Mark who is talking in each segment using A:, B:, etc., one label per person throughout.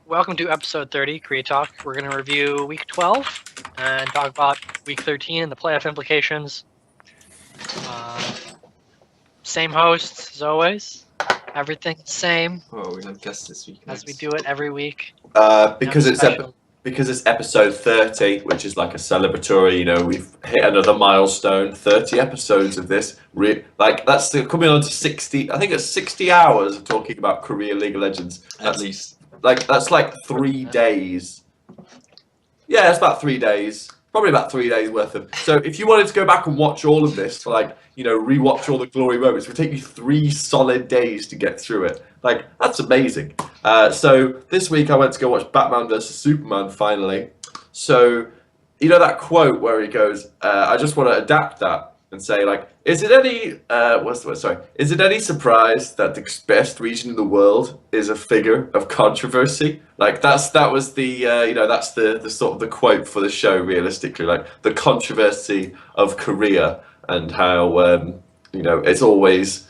A: Welcome to episode 30, Korea Talk. We're going to review week 12 and talk about week 13 and the playoff implications. Same hosts as always. Everything the same.
B: Oh, we don't guess this week.
A: As we do it every week.
B: Because it's episode 30, which is like a celebratory. You know, we've hit another milestone. 30 episodes of this. That's coming on to 60. I think it's 60 hours of talking about Korea League of Legends.
C: At least.
B: That's like 3 days. Yeah, it's about 3 days. Probably about 3 days worth of. So if you wanted to go back and watch all of this, rewatch all the glory moments, it would take you 3 solid days to get through it. That's amazing. So this week I went to go watch Batman vs Superman finally. So, you know that quote where he goes, I just want to adapt that and say, is it any Is it any surprise that the best region in the world is a figure of controversy? That was the that's the sort of the quote for the show, realistically, the controversy of Korea and how it's always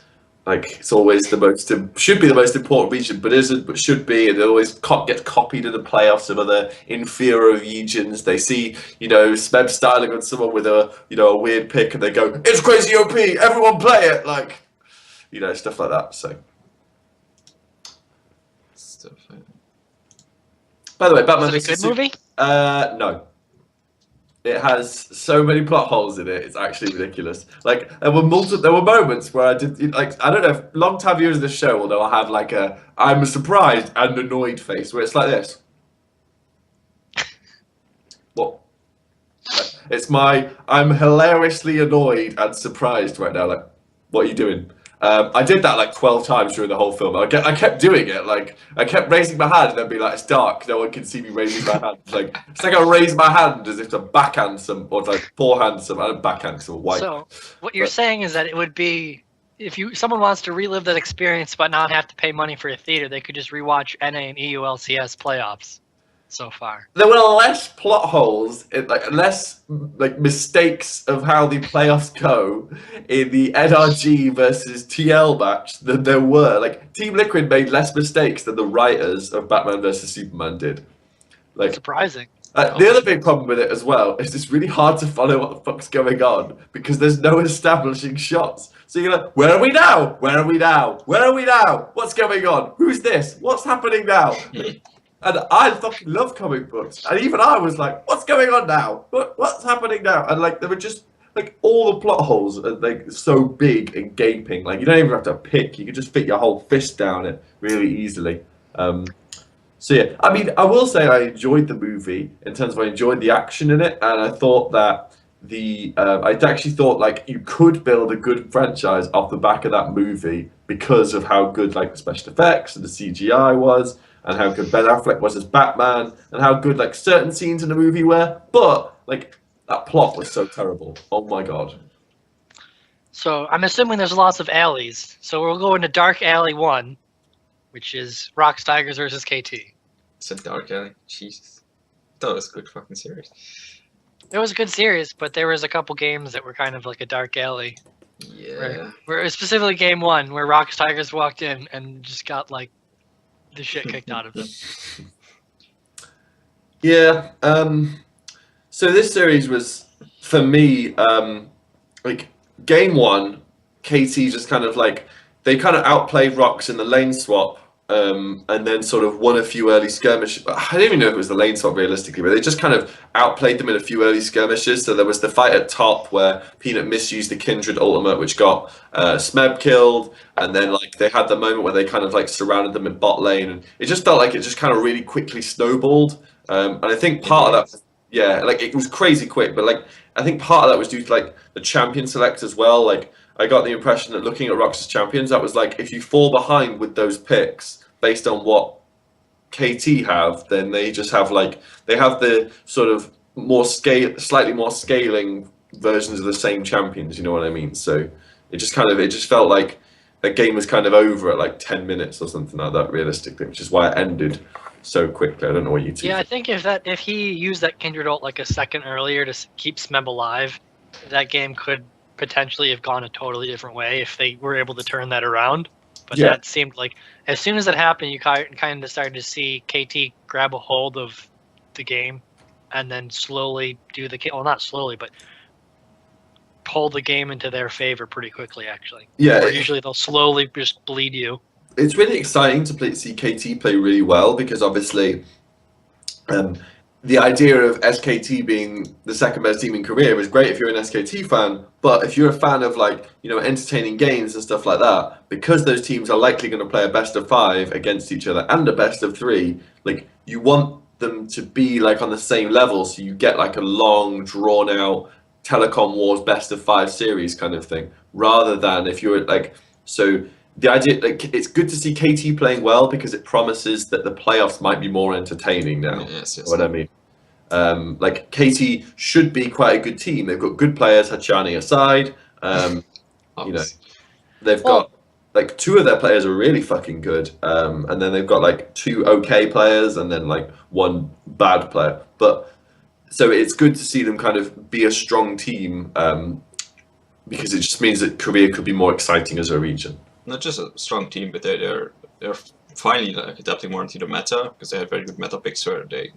B: should be the most important region, but isn't, but should be, and it always gets copied in the playoffs of other inferior regions. They see, Smeb styling on someone with a weird pick, and they go, "It's crazy OP, everyone play it!" Stuff like that. So, by the way, Batman
A: is it a good movie?
B: No. It has so many plot holes in it. It's actually ridiculous. There were moments where I did I don't know if long-time viewers of the show will know I have I'm surprised and annoyed face where it's like this. What? I'm hilariously annoyed and surprised right now. What are you doing? I did that 12 times during the whole film. I kept doing it. I kept raising my hand and then be like, "It's dark. No one can see me raising my hand." It's like I raise my hand as if to backhand or forehand some. I don't backhand some white.
A: So what you're saying is that it would be if someone wants to relive that experience but not have to pay money for a theater, they could just rewatch NA and EULCS playoffs. So far,
B: there were less plot holes, less mistakes of how the playoffs go in the NRG versus TL match than there were. Team Liquid made less mistakes than the writers of Batman vs Superman did.
A: Surprising.
B: The other big problem with it as well is it's really hard to follow what the fuck's going on because there's no establishing shots. So you're like, where are we now? Where are we now? Where are we now? What's going on? Who's this? What's happening now? And I fucking love comic books. And even I was like, what's going on now? What's happening now? And they were just all the plot holes are so big and gaping. You don't even have to pick. You can just fit your whole fist down it really easily. So yeah, I mean, I will say I enjoyed the movie in terms of I enjoyed the action in it. And I thought that I actually thought you could build a good franchise off the back of that movie because of how good the special effects and the CGI was. And how good Ben Affleck was as Batman, and how good certain scenes in the movie were, but that plot was so terrible. Oh my god!
A: So I'm assuming there's lots of alleys. So we'll go into Dark Alley 1, which is Rocks Tigers versus KT.
C: It's a Dark Alley. Jesus, that was a good fucking series.
A: It was a good series, but there was a couple games that were kind of like a Dark Alley.
C: Yeah.
A: Where specifically Game 1, where Rocks Tigers walked in and just got the shit kicked out of them.
B: Yeah. So this series was, for me, Game 1, KT just kind of they kind of outplayed Rocks in the lane swap, and then sort of won a few early skirmishes. I don't even know if it was the lane swap realistically, but they just kind of outplayed them in a few early skirmishes. So there was the fight at top where Peanut misused the Kindred ultimate, which got Smeb killed, and then they had the moment where they kind of surrounded them in bot lane, and it just felt like it just kind of really quickly snowballed. And I think part of that, yeah, it was crazy quick, but I think part of that was due to the champion select as well. I got the impression that looking at Roxas champions, that was if you fall behind with those picks based on what KT have, then they just have they have the sort of slightly more scaling versions of the same champions. You know what I mean? So it just felt like the game was kind of over at 10 minutes or something like that, realistically, which is why it ended so quickly. I don't know what you two.
A: Yeah, I think if he used that Kindred ult a second earlier to keep Smeb alive, that game could potentially have gone a totally different way if they were able to turn that around. But
B: Yeah.
A: that seemed like as soon as it happened, you kind of started to see KT grab a hold of the game, and then slowly do the well, not slowly, but pull the game into their favor pretty quickly. Actually,
B: Yeah.
A: or usually they'll slowly just bleed you.
B: It's really exciting to see KT play really well because obviously the idea of SKT being the second best team in Korea is great if you're an SKT fan, but if you're a fan of like, you know, entertaining games and stuff like that, because those teams are likely going to play a best of 5 against each other and a best of 3, like you want them to be like on the same level so you get like a long drawn out Telecom Wars best of 5 series kind of thing, rather than if you're like, so the idea, like, it's good to see KT playing well because it promises that the playoffs might be more entertaining now.
C: Yes.
B: What I mean, like KT should be quite a good team. They've got good players, Hachani aside. You know, they've got like 2 of their players are really fucking good, and then they've got like 2 okay players and then like 1 bad player. But so it's good to see them kind of be a strong team because it just means that Korea could be more exciting as a region.
C: Not just a strong team, but they're finally like adapting more into the meta because they had very good meta picks where they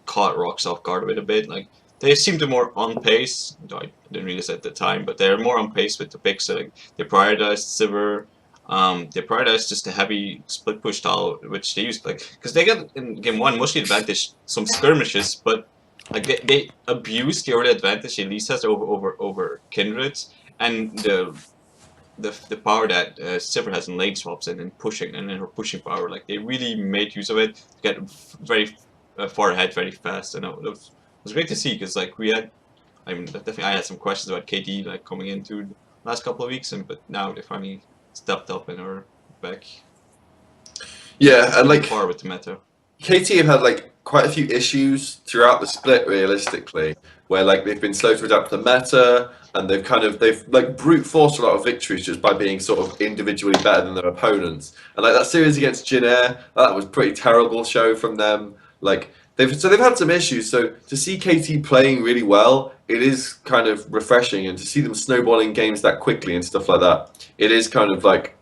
C: caught rocks off guard with a bit. Like they seem to more on pace. Though I didn't realize at the time, but they're more on pace with the picks. So, like, they prioritized Silver. They prioritized just a heavy split push style, which they used like because they got in game 1 mostly advantage some skirmishes, but like they abused the early advantage Elise has over Kindreds and the power that Silver has in lane swaps and pushing and then her pushing power. Like they really made use of it to get very far ahead very fast, and it was great to see because like we had, I mean definitely I had some questions about KD like coming into the last couple of weeks, but now they finally stepped up and are back.
B: Yeah, and like
C: far with the meta.
B: KT have had like quite a few issues throughout the split realistically, where like they've been slow to adapt to the meta, and they've like brute forced a lot of victories just by being sort of individually better than their opponents. And like that series against Jin Air, that was a pretty terrible show from them. Like they've had some issues. So to see KT playing really well, it is kind of refreshing, and to see them snowballing games that quickly and stuff like that, it is kind of like,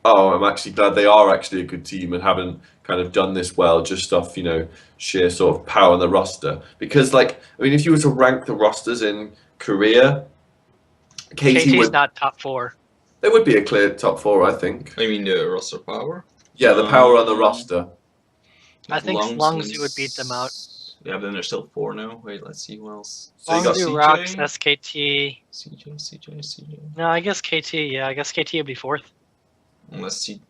B: oh, I'm actually glad they are actually a good team and haven't kind of done this well just off, you know, sheer sort of power in the roster. Because like, I mean, if you were to rank the rosters in Korea,
A: KT's
B: would
A: not top 4.
B: There would be a clear top 4, I think.
C: I mean the roster power.
B: Yeah, the power on the roster.
A: I think Longzhu would beat them out.
C: Yeah, but then there's still 4 now. Wait, let's see who else.
B: So you got
A: Longzhu,
C: CJ?
A: Rocks, SKT.
C: CJ.
A: No, I guess KT. Yeah, I guess KT would be 4th.
C: Let's see.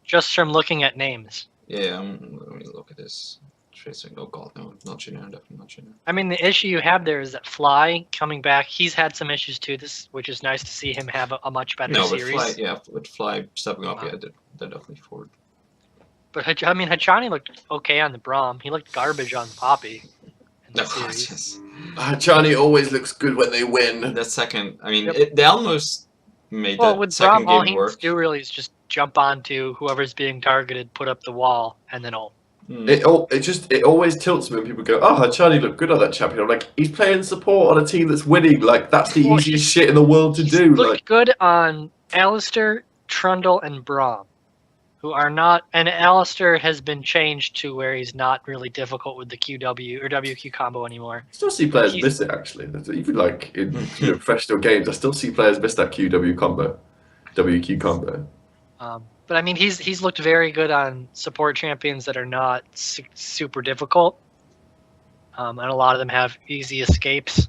A: Just from looking at names.
C: Yeah, let me look at this. Tracing. Oh god, no, not Jin Air, definitely not Jin Air.
A: I mean, the issue you have there is that Fly coming back, he's had some issues too. Which is nice to see him have a much better series.
C: But Fly, with Fly stepping up, yeah, they're definitely forward.
A: But I mean, Hachani looked okay on the Braum. He looked garbage on Poppy. In the series.
C: Yes.
B: Johnny always looks good when they win.
C: That second, I mean,
A: Yep.
C: they almost made
A: Well,
C: that
A: with
C: second
A: Braum, all
C: game
A: he needs
C: work.
A: to do really is just jump onto whoever's being targeted, put up the wall, and then ult.
B: It always tilts me when people go, oh, Hachani looked good on that champion. I'm like, he's playing support on a team that's winning. Like, that's the
A: Well,
B: easiest shit in the world to do.
A: Looked
B: Like,
A: good on Alistair, Trundle, and Braum, who are not. And Alistair has been changed to where he's not really difficult with the QW or WQ combo anymore.
B: I still see players miss it, actually. Even like in professional games, I still see players miss that WQ combo.
A: But I mean, he's looked very good on support champions that are not super difficult, and a lot of them have easy escapes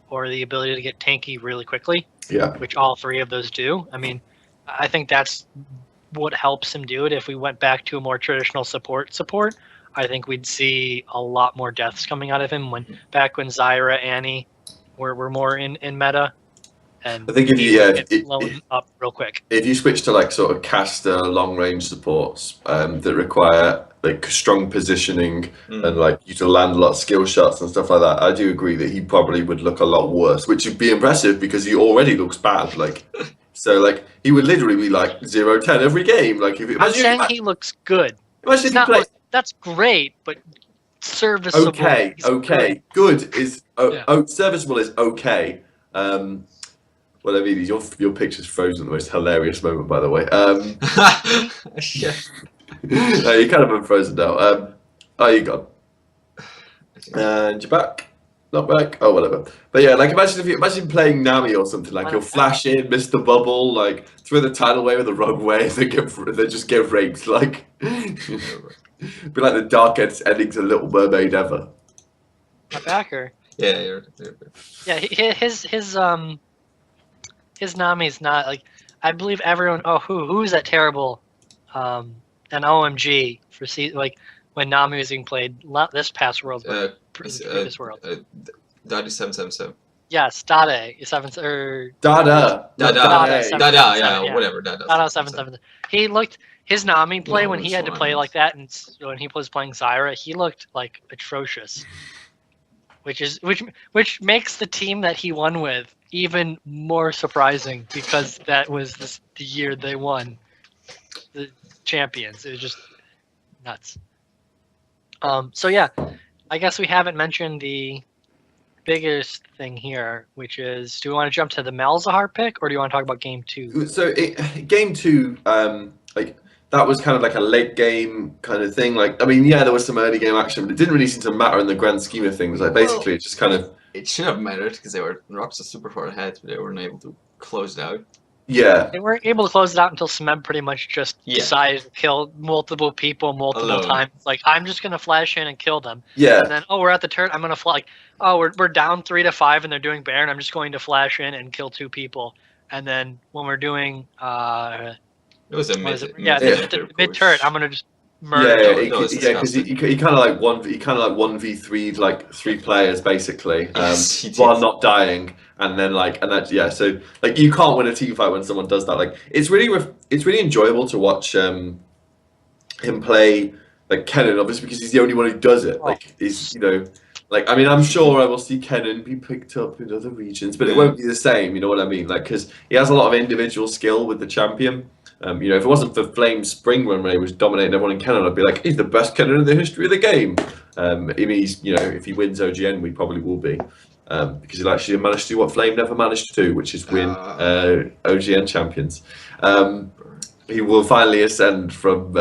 A: or the ability to get tanky really quickly.
B: Yeah.
A: Which all 3 of those do. I mean, I think that's what helps him do it. If we went back to a more traditional support, I think we'd see a lot more deaths coming out of him. Back when Zyra, Annie were more in meta. And
B: I think if you
A: blown up real quick.
B: If you switch to like sort of caster long range supports that require like strong positioning and like you to land a lot of skill shots and stuff like that, I do agree that he probably would look a lot worse, which would be impressive because he already looks bad. Like, so like he would literally be like 0-10 every game. Like if
A: I'm saying he looks good.
B: Imagine if he plays.
A: That's great, but serviceable.
B: Okay, good is serviceable is okay. What I mean is your picture's frozen at the most hilarious moment, by the way.
C: Yeah.
B: No, you're kind of unfrozen now. Oh, you gone. And you're back. Not back. Oh, whatever. But yeah, like imagine playing Nami or something. Like you'll flash in, miss the bubble, like throw the tidal wave the wrong way, they just get raped. Like be like the darkest ending to Little Mermaid ever.
A: A backer.
C: Yeah, you're
A: Yeah, his Nami's not like, I believe everyone. Oh, who's that terrible, an OMG for like when Nami was being played this past world, but previous world.
C: Daddy 777.
A: Yes, Dade 7 or
B: Dada.
C: Yeah, whatever.
A: Dada 777. He looked his Nami play when he had to play like that, and when he was playing Zyra, he looked like atrocious. Which makes the team that he won with even more surprising, because that was the year they won the champions. It was just nuts. So yeah, I guess we haven't mentioned the biggest thing here, which is, do we want to jump to the Malzahar pick, or do you want to talk about game 2?
B: So game 2, like that was kind of like a late game kind of thing. Like, I mean, yeah, there was some early game action, but it didn't really seem to matter in the grand scheme of things. Like, basically, it just kind of...
C: It should have mattered, because Rocks are super far ahead, but they weren't able to close it out.
B: Yeah.
A: They weren't able to close it out until Smeb pretty much just decided to kill multiple people multiple times. Like, I'm just going to flash in and kill them.
B: Yeah.
A: And then, oh, we're at the turn. I'm going to fly. Like, oh, we're down 3-5 and they're doing Baron. I'm just going to flash in and kill 2 people. And then when we're doing...
C: it was a
A: mid turret. I'm gonna just murder.
B: Yeah, because he kind of like 1v3 like 3 players basically, while not dying, and then so like you can't win a team fight when someone does that. Like it's really enjoyable to watch him play like Kennen, obviously because he's the only one who does it. Like he's like, I mean, I'm sure I will see Kennen be picked up in other regions, but it won't be the same. You know what I mean? Like, because he has a lot of individual skill with the champion. If it wasn't for Flame Spring when he was dominating everyone in Kennen, I'd be like, he's the best Kennen in the history of the game. I mean, he's, if he wins OGN, we probably will be, because he'll actually manage to do what Flame never managed to do, which is win OGN champions. He will finally ascend from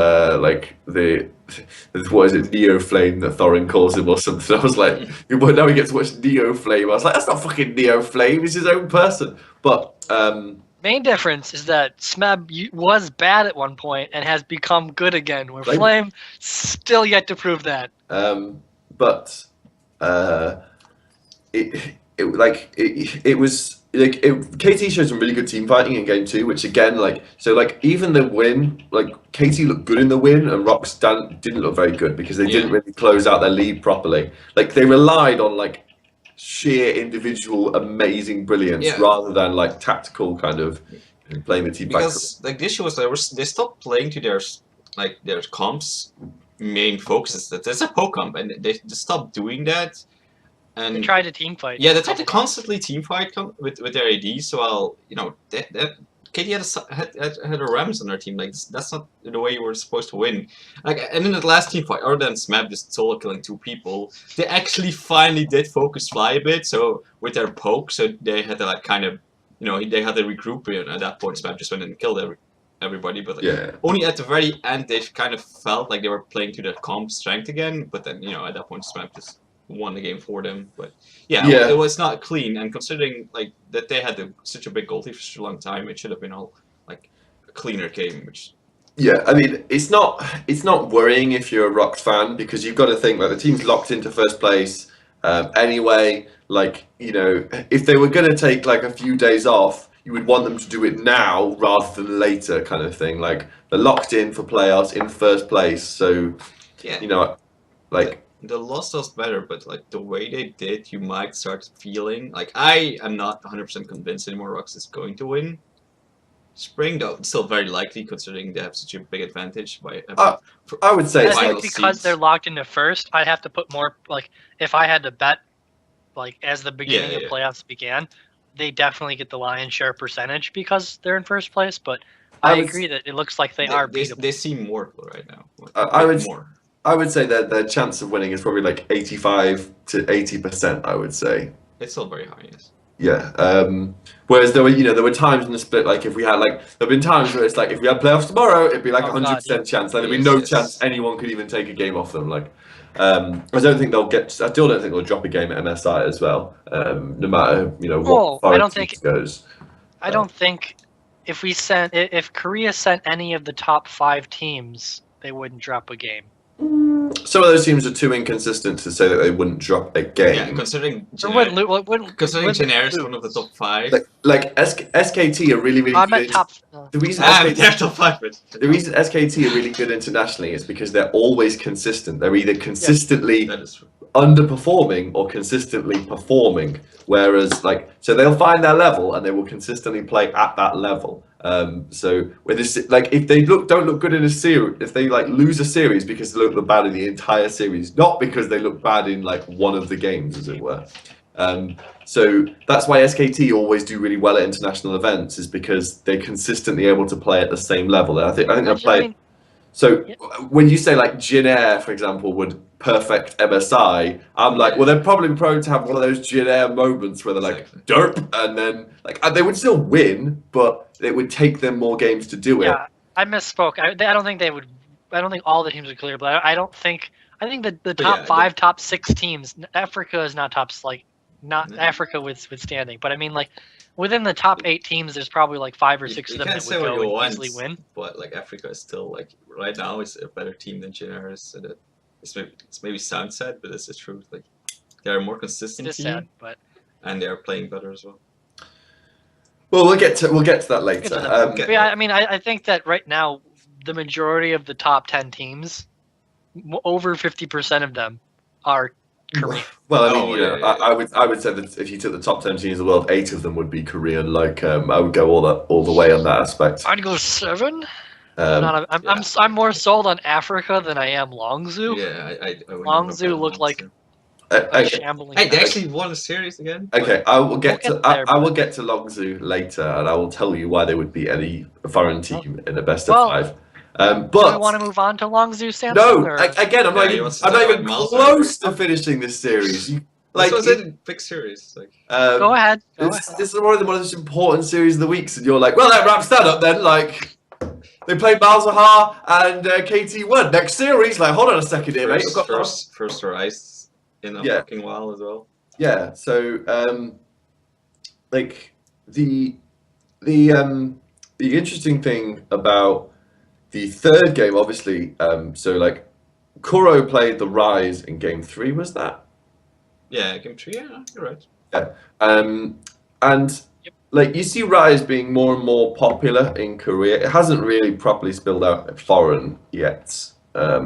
B: what is it, Neo Flame that Thorin calls him or something. I was like, now he gets to watch Neo Flame. I was like, that's not fucking Neo Flame. He's his own person. But
A: main difference is that Smeb was bad at one point and has become good again. Where Flame still yet to prove that.
B: It was. Like KT showed some really good team fighting in game 2, which again, even the win, KT looked good in the win, and Rox didn't look very good because they didn't really close out their lead properly. Like they relied on sheer individual amazing brilliance rather than tactical kind of playing the team.
C: Because the issue was they stopped playing to their comps main focuses. That there's a poke comp, and they just stopped doing that. And
A: they tried to team fight.
C: Yeah, they tried to constantly team fight with their ADs. So KT had a Rams on their team. Like that's not the way you were supposed to win. And in the last team fight, other than Smeb just solo killing 2 people, they actually finally did focus Fly a bit. So with their poke, so they had to they had to regroup. And at that point, Smeb just went and killed everybody. But only at the very end, they kind of felt like they were playing to their comp strength again. But then at that point, Smeb just won the game for them. But it was not clean, and considering that they had such a big goal lead for such a long time, it should have been all a cleaner game. Which
B: I mean, it's not worrying if you're a Rox fan, because you've got to think the team's locked into first place anyway. If they were going to take a few days off, you would want them to do it now rather than later, kind of thing. They're locked in for playoffs in first place, so
C: the loss does better, but the way they did, you might start feeling I am not 100% convinced anymore Rox is going to win Spring, though it's still very likely considering they have such a big advantage by
B: I would say
A: I think because they're locked into first, I'd have to put more if I had to bet as the beginning of playoffs began, they definitely get the lion's share percentage because they're in first place, but I agree that it looks like they are beatable.
C: They seem more right now.
B: I would say that their chance of winning is probably 85 to 80%. I would say
C: it's still very high. Yes.
B: Yeah. Whereas there were times in the split, like if we had there've been times where it's like if we had playoffs tomorrow, it'd be like 100% chance. Like, there'd be no chance anyone could even take a game off them. Like, I still don't think they'll drop a game at MSI as well. No matter what foreign teams goes.
A: I don't think if Korea sent any of the top 5 teams, they wouldn't drop a game.
B: Some of those teams are too inconsistent to say that they wouldn't drop a game.
C: Yeah, considering Jin Air is one of the top 5.
B: SKT are really good. The reason SKT are really good internationally is because they're always consistent. They're either consistently underperforming or consistently performing. Whereas, so they'll find their level and they will consistently play at that level. So with this, if they don't look good in a series, if they lose a series because they look bad in the entire series, not because they look bad in one of the games, as it were. So that's why SKT always do really well at international events, is because they're consistently able to play at the same level. And I think they'll play. So when you say Jin Air, for example, would perfect MSI, I'm like, well, they're probably prone to have one of those Jin Air moments where they're derp, and then they would still win, but it would take them more games to do it.
A: Yeah, I misspoke. I don't think they would. I don't think all the teams would clear, but I think that the top 5, top 6 teams. Africa is not tops Africa withstanding, but I mean within the top 8 teams, there's probably 5 or 6 of them that would go and easily win.
C: But Africa is still right now is a better team than Jin Air is. It's maybe sound sad, but it's the truth. They're a more consistent team,
A: sad, but
C: and they are playing better as well.
B: Well, we'll get to that later.
A: Yeah, I mean, I think that right now the majority of the top 10 teams, over 50% of them, are Korean.
B: Well, I mean, I would say that if you took the top 10 teams in the world, 8 of them would be Korean. I would go all the way on that aspect.
A: I'd go 7. I'm more sold on Afreeca than I am Longzhu.
C: Yeah,
A: Longzhu looked like shambling.
C: Hey, they actually won the series again.
B: Okay, I will get to Longzhu later, and I will tell you why they would beat any foreign team in a best of 5. But
A: do we want to move on to Longzhu, Samsung?
B: No, again, I'm not even close to finishing this series.
C: This was a big series.
A: Go ahead.
B: This is one of the most important series of the weeks, and you're like, well, that wraps that up then. They played Malzahar and KT1 next series. Hold on a second here, mate.
C: First Rise in a fucking while as well.
B: Yeah. So, the interesting thing about the third game, obviously, Kuro played the Rise in game 3. Was that?
C: Yeah, game 3. Yeah, you're right.
B: Yeah. And you see Rise being more and more popular in Korea. It hasn't really properly spilled out foreign yet. I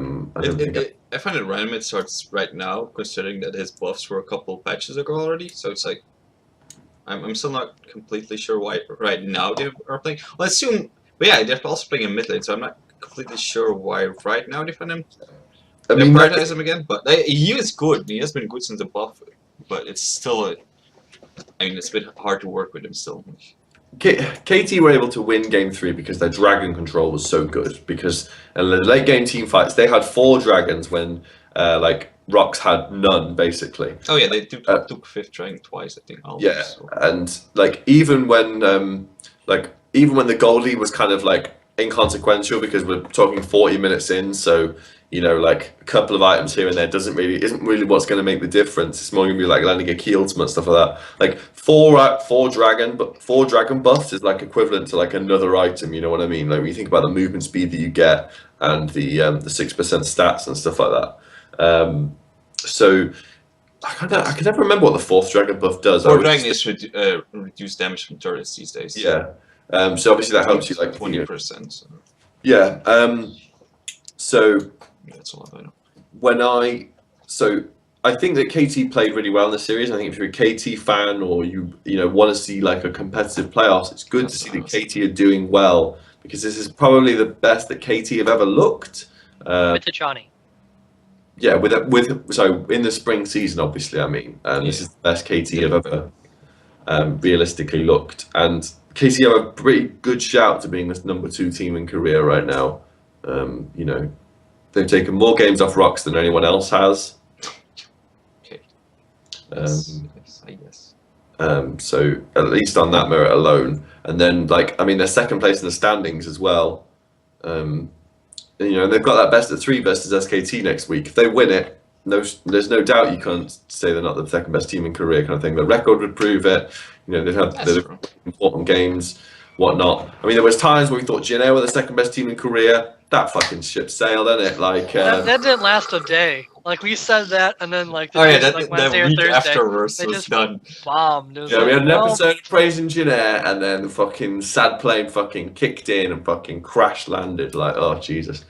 C: find it random it starts right now, considering that his buffs were a couple patches ago already. So it's I'm still not completely sure why right now they are playing. Well, assume, but yeah, they're also playing in mid lane, so I'm not completely sure why right now they find him. Prioritize him again, but he is good. He has been good since the buff, but it's still it's a bit hard to work with him still.
B: KT were able to win game 3 because their dragon control was so good. Because in the late game team fights, they had 4 dragons when Rox had none, basically.
C: Oh yeah, they took 5th dragon twice, I think. Almost,
B: yeah, so. And even when the Goldie was kind of inconsequential, because we're talking 40 minutes in, so a couple of items here and there isn't really what's going to make the difference. It's more going to be landing a key ultimate, stuff like that. 4 dragon buffs is equivalent to another item. You know what I mean? When you think about the movement speed that you get and the 6% stats and stuff like that. So I can never remember what the 4th dragon buff does.
C: 4th dragon is reduce damage from turrets these days.
B: Yeah. So obviously that helps you
C: 20%. So.
B: Yeah. So
C: that's all I know.
B: I think that KT played really well in the series. I think if you're a KT fan or you want to see a competitive playoffs, it's good to see that KT are doing well, because this is probably the best that KT have ever looked.
A: With the Johnny.
B: Yeah, so in the spring season, obviously, I mean, this is the best KT have ever realistically looked, and KT have a pretty good shout to being this #2 team in Korea right now. They've taken more games off Rox than anyone else has.
C: Okay. Yes, I guess.
B: So at least on that merit alone, and then like I mean they're second place in the standings as well. You know they've got that best of 3 versus SKT next week. If they win it, there's no doubt you can't say they're not the second best team in Korea kind of thing. The record would prove it. You know they've had the important games, whatnot. I mean there was times where we thought Jin Air were the second best team in Korea. That fucking ship sailed, didn't it? Like
A: that didn't last a day. Like we said that, and then like the
C: that
A: Wednesday or
C: week
A: Thursday,
C: afterwards
A: they
C: was
A: just
C: done.
A: bombed. It was
B: yeah, we had an
A: well,
B: episode praising Jin Air, and then the fucking sad plane fucking kicked in and fucking crash landed. Like, oh Jesus!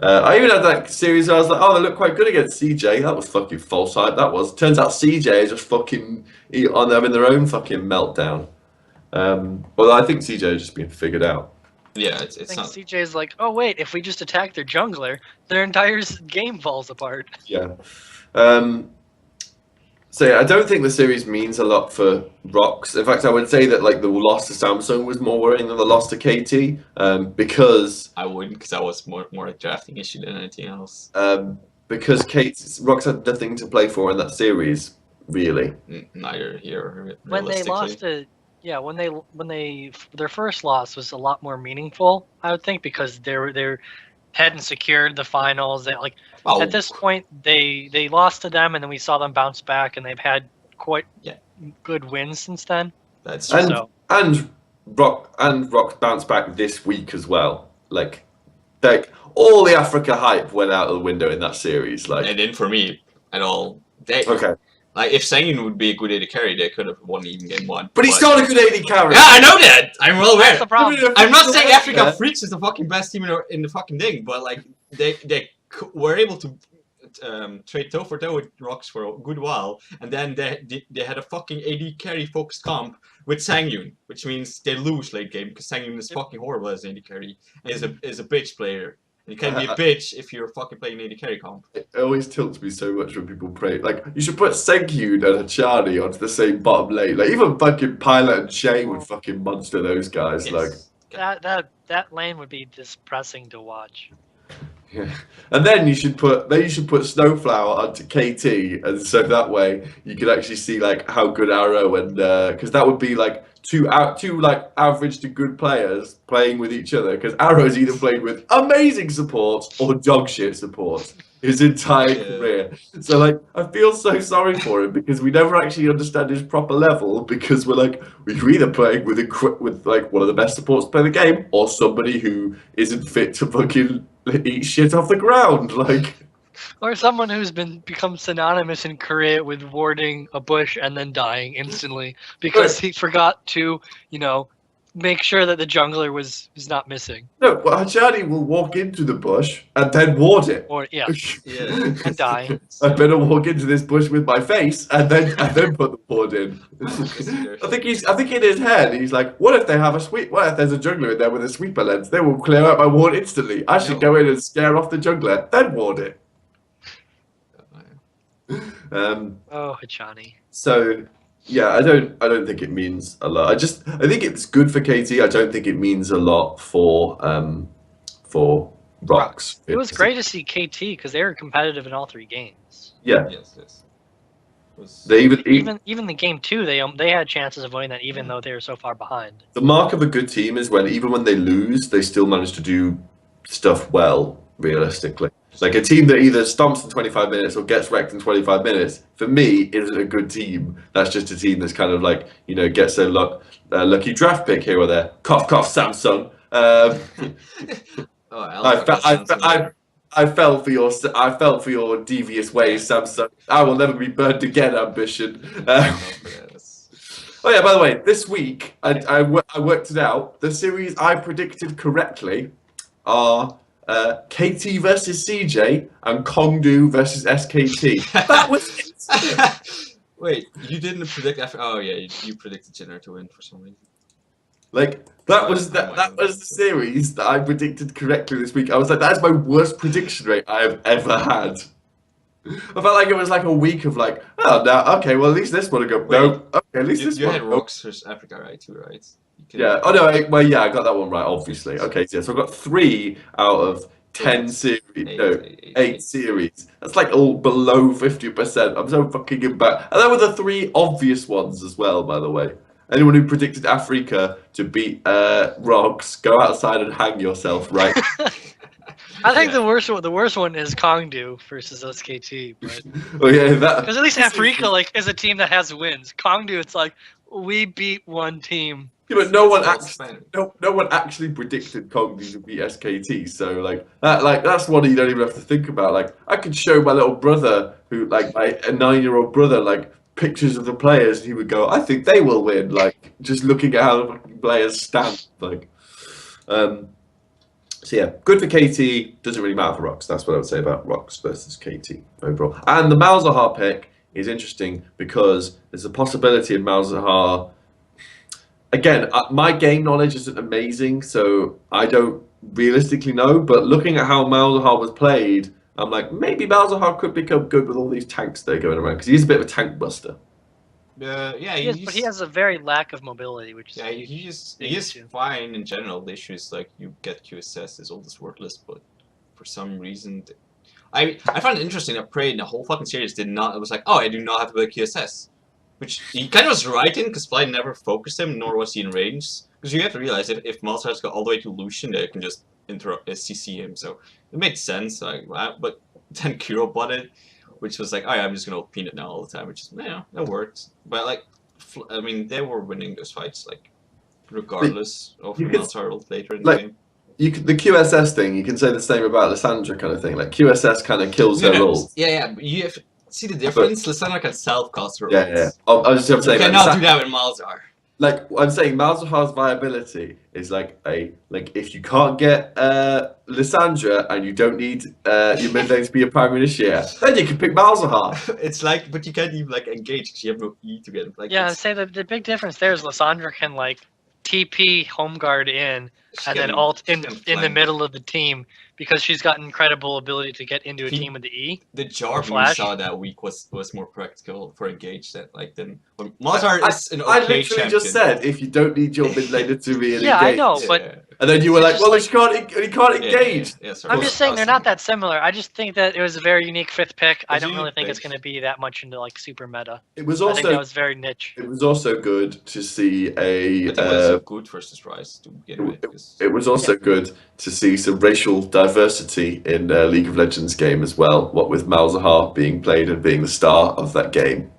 B: I even had that series where I was like, oh, they look quite good against CJ. That was fucking false hype. That was. Turns out CJ is just fucking on them in their own fucking meltdown. Well, I think CJ has just been figured out.
C: Yeah, it's
A: I think
C: not.
A: CJ's like, oh wait, if we just attack their jungler, their entire game falls apart.
B: Yeah. So yeah, I don't think the series means a lot for Rocks. In fact, I would say that like the loss to Samsung was more worrying than the loss to KT, because
C: I wouldn't, because that was more a drafting issue than anything else.
B: Because Rocks had nothing to play for in that series, really.
C: Neither here.
A: When they lost to, yeah, when they their first loss was a lot more meaningful, I would think, because they hadn't secured the finals. They like at this point they lost to them, and then we saw them bounce back, and they've had quite good wins since then.
C: That's
A: true.
B: And Rock bounced back this week as well. Like all the Afreeca hype went out of the window in that series. Like,
C: and then for me at all,
B: okay.
C: Like if Sangyun would be a good AD carry, they could have won even game 1.
B: But he's not a good AD carry.
C: Yeah, I know that. I'm well aware.
A: That's the problem.
C: I'm not saying Afreeca Freaks is the fucking best team in the fucking thing, but like they were able to trade toe for toe with Rocks for a good while, and then they had a fucking AD carry focused comp with Sangyun, which means they lose late game because Sangyun is fucking horrible as an AD carry and is a bitch player. You can't be a bitch if you're fucking playing AD carry comp.
B: It always tilts me so much when people play. Like, you should put Senkyun and Hachani onto the same bottom lane. Like, even fucking Pilot and Shay would fucking monster those guys.
C: Yes.
B: Like,
A: that lane would be depressing to watch.
B: yeah. And then you should put Snowflower onto KT, and so that way you could actually see like how good Arrow and because that would be like two like average to good players playing with each other, because Arrow's either played with amazing support or dog shit support his entire career. So like I feel so sorry for him, because we never actually understand his proper level, because we're either playing with like one of the best supports to play the game, or somebody who isn't fit to fucking eat shit off the ground, like.
A: Or someone who's become synonymous in Korea with warding a bush and then dying instantly because he forgot to, make sure that the jungler was not missing.
B: No, well, Hachani will walk into the bush and then ward it.
A: Or and die.
B: I better walk into this bush with my face and then put the ward in. I think in his head he's like, what if there's a jungler in there with a sweeper lens? They will clear out my ward instantly. I should go in and scare off the jungler, then ward it.
A: Oh, Hachani.
B: So yeah, I don't think it means a lot. I think it's good for KT. I don't think it means a lot for Rocks.
A: It was great to see KT because they were competitive in all 3 games.
B: Yeah.
C: Yes.
B: They
A: even the game 2, they had chances of winning that, even though they were so far behind.
B: The mark of a good team is when even when they lose, they still manage to do stuff well. Realistically, like a team that either stomps in 25 minutes or gets wrecked in 25 minutes, for me, isn't a good team. That's just a team that's kind of like, gets a lucky draft pick here or there. Cough, cough, Samsung. I fell for your devious ways, Samsung. I will never be burned again, ambition. Oh yeah, by the way, this week I worked it out. The series I predicted correctly are KT versus CJ and Kongdoo versus SKT. That was
C: Wait, you didn't predict oh yeah, you predicted Jin Air to win for some reason.
B: Like that was the series that I predicted correctly this week. I was like, that's my worst prediction rate I have ever had. I felt like it was like a week of like, oh no, okay, well at least this one will go. No, okay, at least this one.
C: You had Rocks versus Afreeca, right? Too, right?
B: Yeah. Oh no. I got that one right. Obviously. Okay. So I've got 3 out of 10 series,
C: Eight.
B: 8 series. That's like all below 50%. I'm so fucking embarrassed. And there were the 3 obvious ones as well, by the way. Anyone who predicted Afreeca to beat Rogs, go outside and hang yourself, right?
A: I think the worst one is Kongdoo versus SKT, but
B: Oh yeah, that.
A: because at least Afreeca like is a team that has wins. Kongdoo, it's like we beat one team.
B: Yeah, but no one
C: That's
B: actually, no one actually predicted Kongdoo to beat SKT. So that's one you don't even have to think about. Like I could show my little brother, who like my a 9-year-old brother, like pictures of the players, and he would go, "I think they will win." Like just looking at how the fucking players stand. Like, so yeah, good for KT. Doesn't really matter for Rocks. That's what I would say about Rocks versus KT overall. And the Malzahar pick is interesting because there's a possibility of Malzahar. Again, my game knowledge isn't amazing, so I don't realistically know. But looking at how Malzahar was played, I'm like, maybe Malzahar could become good with all these tanks that are going around because he's a bit of a tank buster.
C: Yeah,
A: But he has a very lack of mobility, which is
C: he is fine in general. The issue is like you get QSS is all this worthless, but for some reason, I find it interesting that Prey in the whole fucking series did not. It was like, oh, I do not have to build QSS. Which he kind of was right in, because Fly never focused him, nor was he in range. Because you have to realize, if Malzahar's got all the way to Lucian, they can just interrupt CC him, so it made sense. Like, but then Kuro bought it, which was like, oh yeah, I'm just gonna pin it now all the time, which is, yeah, that worked. But like, I mean, they were winning those fights, like, regardless of Malzahar later in the game.
B: The QSS thing, you can say the same about Lissandra kind of thing. Like, QSS kind of kills her roles.
C: Yeah, but you have see the difference? Lissandra can self-cast her
B: ults. Yeah. I was just saying,
C: you cannot do that with Malzahar.
B: Like, I'm saying Malzahar's viability is like if you can't get Lissandra and you don't need your mid lane to be a primary initiator, then you can pick Malzahar.
C: It's like, but you can't even like engage because you have no E to get. Like,
A: yeah, I'd say the big difference there is Lissandra can like TP home guard in and then ult in the middle of the team because she's got incredible ability to get into a team with the E.
C: The jar we saw that week was more practical for engage than when Malzahar is an okay
B: I literally
C: champion.
B: just said if you don't need your mid laner to be engaged.
A: Yeah, I know, but
B: and then you were like, well, he can't engage.
C: Yeah,
A: I'm just saying they're not that similar. I just think that it was a very unique 5th pick. I don't really think it's going to be that much into like super meta.
B: It was
A: I
B: also
A: think that was very niche.
B: It was also good to see a.
C: But it was good versus Rise to begin with.
B: It was also good to see some racial diversity in League of Legends game as well. What with Malzahar being played and being the star of that game.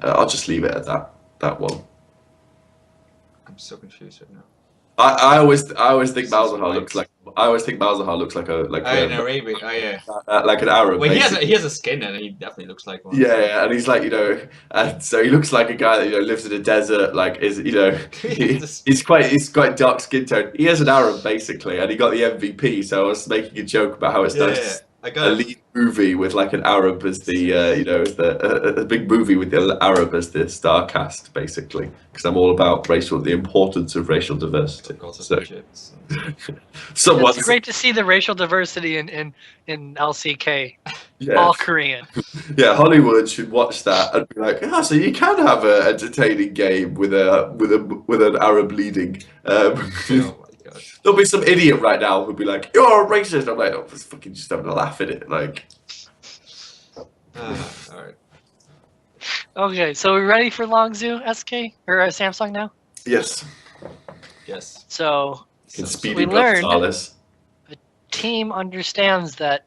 B: I'll just leave it at that one.
C: I'm so confused right now.
B: I always think Malzahar looks like
C: an Arabic. Oh yeah.
B: Like an Arab.
C: Well, he has a skin and he definitely looks like one.
B: Yeah, and he's like, and so he looks like a guy that lives in a desert. Like he's quite dark skin tone. He is an Arab basically, and he got the MVP. So I was making a joke about how it's nice. A lead movie with like an Arab as the a big movie with the Arab as the star cast basically, because I'm all about the importance of racial diversity. So,
A: it's great to see the racial diversity in LCK. Yeah. All Korean.
B: Yeah, Hollywood should watch that and be like, so you can have an entertaining game with an Arab leading. There'll be some idiot right now who'll be like, "You're a racist." I'm like, "Oh, just fucking just having a laugh at it." Like,
C: all right.
A: Okay, so we're ready for Longzhu SK or Samsung now?
B: Yes.
A: So we learned the team understands that.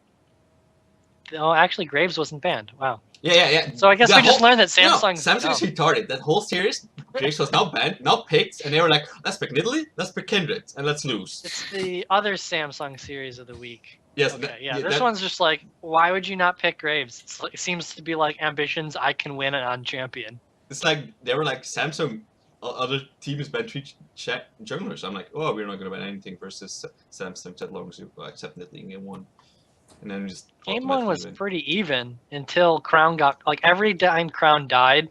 A: Oh, actually, Graves wasn't banned. Wow.
C: Yeah.
A: So I guess we just learned that Samsung's
C: retarded. That whole series, Graves was now banned, now picked, and they were like, let's pick Nidalee, let's pick Kindred, and let's lose.
A: It's the other Samsung series of the week.
C: Yes.
A: Okay, this one's just like, why would you not pick Graves? It seems to be like ambitions. I can win on champion.
C: It's like they were like Samsung. Other teams banned 3 junglers. I'm like, oh, we're not gonna ban anything versus Samsung at Longzhu, except Nidalee in game 1. And then just
A: game 1 was pretty even until Crown got every time Crown died,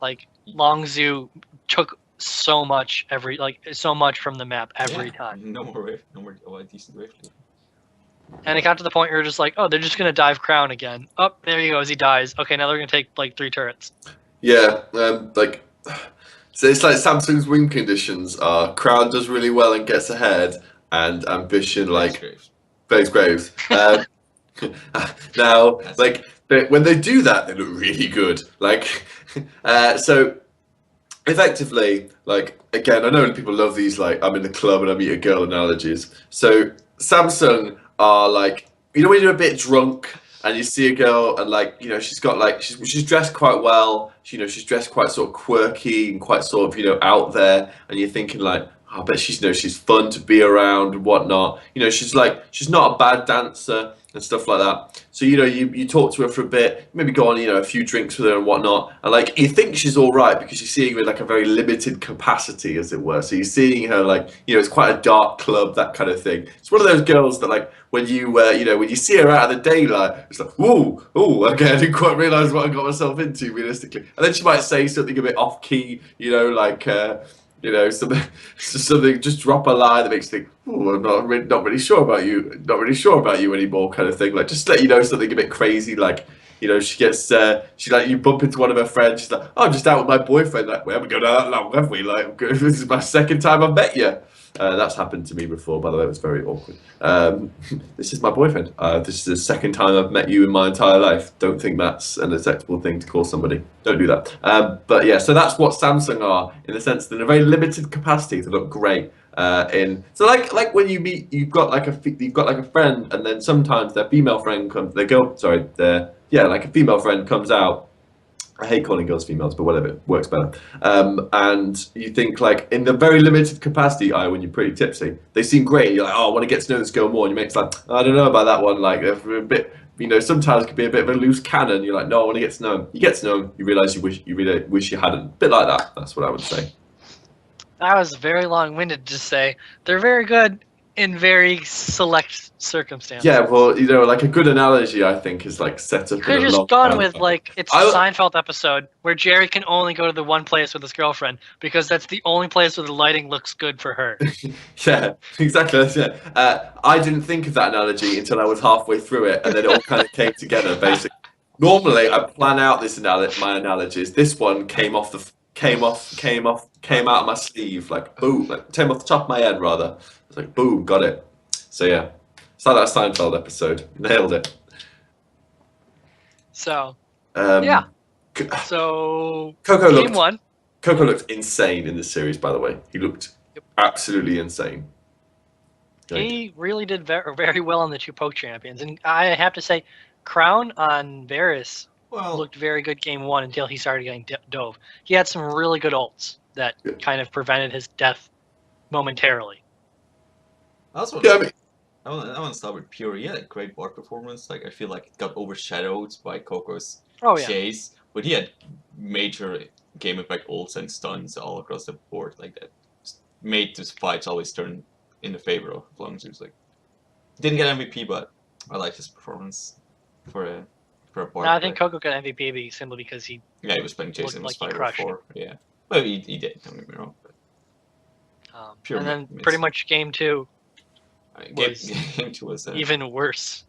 A: like Longzhu took so much from the map every time.
C: No more decent wave.
A: And it got to the point where you're just like, oh, they're just gonna dive Crown again. Oh, there he goes, he dies. Okay, now they're gonna take like 3 turrets.
B: Yeah, so it's like Samsung's win conditions are Crown does really well and gets ahead, and ambition Blaze Graves. Now, like when they do that, they look really good. Like, so effectively, like again, I know people love these like I'm in the club and I meet a girl analogies. So Samsung are like, you know when you're a bit drunk and you see a girl and like, you know, she's got like she's dressed quite well, you know, she's dressed quite sort of quirky and quite sort of, you know, out there, and you're thinking like, oh, I bet she's, you know, she's fun to be around and whatnot. You know, she's not a bad dancer and stuff like that. So, you know, you talk to her for a bit, maybe go on, you know, a few drinks with her and whatnot, and like you think she's all right because you're seeing her in like a very limited capacity, as it were. So you're seeing her like, you know, it's quite a dark club, that kind of thing. It's one of those girls that like when you you know, when you see her out of the daylight, it's like, ooh, okay, I didn't quite realise what I got myself into realistically. And then she might say something a bit off key, you know, like you know, something, just drop a line that makes you think, oh, I'm not really sure about you anymore, kind of thing. Like, just let you know something a bit crazy, like, you know, she like, you bump into one of her friends, she's like, oh, I'm just out with my boyfriend. Like, we haven't gone out that long, have we? Like, this is my second time I've met you. That's happened to me before, by the way. It was very awkward. This is my boyfriend. This is the second time I've met you in my entire life. Don't think that's an acceptable thing to call somebody. Don't do that. But yeah, so that's what Samsung are, in the sense that in a very limited capacity to look great. So like when you meet, you've got like a friend, and then sometimes their female friend comes. Like a female friend comes out. I hate calling girls females, but whatever, it works better. And you think like in the very limited capacity, when you're pretty tipsy, they seem great. You're like, oh, I want to get to know this girl more. And your mate's like, I don't know about that one. Like they're a bit, you know, sometimes it could be a bit of a loose cannon. You're like, no, I want to get to know him. You get to know him. You realise you really wish you hadn't. A bit like that. That's what I would say.
A: That was very long-winded to say. They're very good in very select circumstances.
B: Yeah, well, you know, like a good analogy, I think, is like set up.
A: You could have just gone with like it's a Seinfeld episode where Jerry can only go to the one place with his girlfriend because that's the only place where the lighting looks good for her.
B: Yeah, exactly. Yeah. I didn't think of that analogy until I was halfway through it, and then it all kind of came together. Basically, normally I plan out my analogies. This one came out of my sleeve, like boom, like came off the top of my head rather. It's like boom, got it. So yeah, it's like that Seinfeld episode. Nailed it.
A: So yeah. So
B: Coco
A: Game
B: looked insane in this series, by the way. He looked absolutely insane.
A: He really did very well on the two poke champions, and I have to say, Crown on Varus looked very good game one until he started getting dove. He had some really good ults that kind of prevented his death momentarily.
C: I want to start with Pure. He had a great board performance. Like I feel like it got overshadowed by Coco's chase, but he had major game effect ults and stuns all across the board. Like that just made these fights always turn in the favor of Longzhu. Like didn't get MVP, but I like his performance for a board.
A: No, I think Coco got MVP simply because he
C: was playing Jason
A: like
C: Spider before. Yeah, well he did. Don't get me wrong. But,
A: and then pretty much game two.
C: Game two was
A: even worse.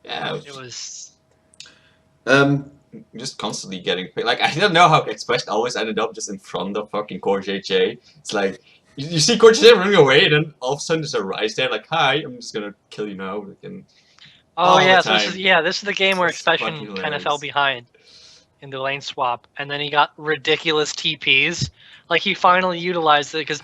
C: Yeah,
A: it was
C: just constantly getting picked. Like I don't know how Expression always ended up just in front of fucking Core JJ. It's like you see Core JJ running away, and then all of a sudden there's a Rise there. Like, hi, I'm just gonna kill you now. And
A: this is the game where Expression kind of fell behind in the lane swap, and then he got ridiculous TPs. Like he finally utilized it because.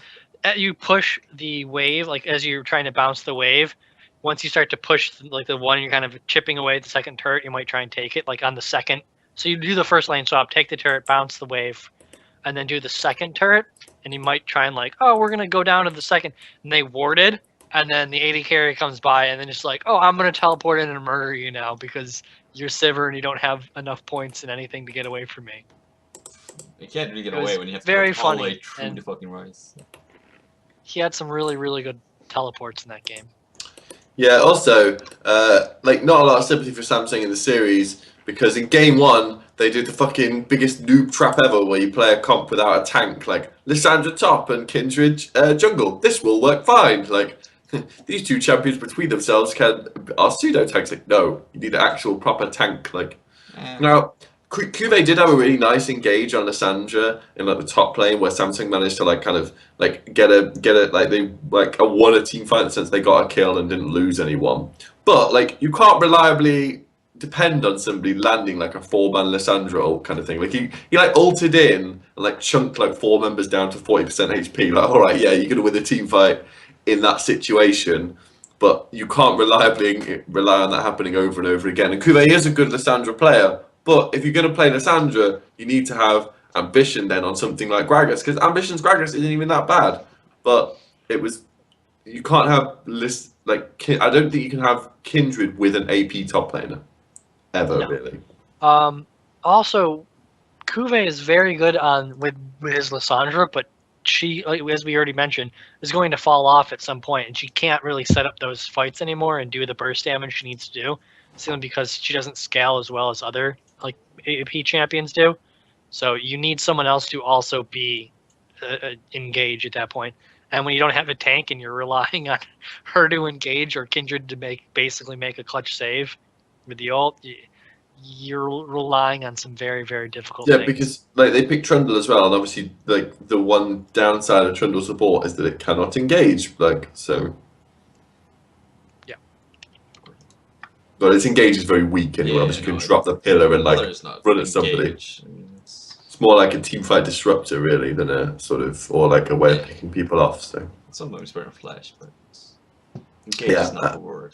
A: You push the wave, like as you're trying to bounce the wave, once you start to push like the one, you're kind of chipping away at the second turret, you might try and take it like on the second. So you do the first lane swap, take the turret, bounce the wave, and then do the second turret, and you might try and like, oh, we're going to go down to the second, and they warded, and then the AD carry comes by, and then it's like, oh, I'm going to teleport in and murder you now because you're Sivir and you don't have enough points and anything to get away from me.
C: You can't really get away when you have to
A: go
C: all the way through the fucking Rise.
A: He had some really, really good teleports in that game.
B: Yeah, also, like, not a lot of sympathy for Samsung in the series, because in game one, they did the fucking biggest noob trap ever, where you play a comp without a tank, like, Lissandra top and Kindred jungle. This will work fine. Like, these two champions between themselves are pseudo-tanks. Like, no, you need an actual proper tank. Like, now, Cuvée did have a really nice engage on Lissandra in like the top lane, where Samsung managed to like kind of like get a like they like won a team fight in the sense they got a kill and didn't lose anyone. But like you can't reliably depend on somebody landing like a 4-man Lissandra ult kind of thing. Like he like ulted in and like chunked like 4 members down to 40% HP. Like, all right, yeah, you're gonna win a team fight in that situation, but you can't reliably rely on that happening over and over again. And Cuvée is a good Lissandra player, but if you're gonna play Lissandra, you need to have ambition then on something like Gragas, because Ambition's Gragas isn't even that bad. But you can't have I don't think you can have Kindred with an AP top laner. Ever, really.
A: Also, Cuvée is very good with his Lissandra, but she, as we already mentioned, is going to fall off at some point, and she can't really set up those fights anymore and do the burst damage she needs to do, simply because she doesn't scale as well as other like AP champions do. So you need someone else to also be engage at that point. And when you don't have a tank and you're relying on her to engage or Kindred to basically make a clutch save with the ult, you're relying on some very, very difficult things.
B: Because like they picked Trundle as well, and obviously like the one downside of Trundle support is that it cannot engage, like so.
A: Yeah.
B: But its engage is very weak anyway. Obviously, you can drop the pillar and like run at somebody. It's more like a teamfight disruptor really than a sort of, or like a way of picking people off. So
C: sometimes we're in flash, but engage is not the word.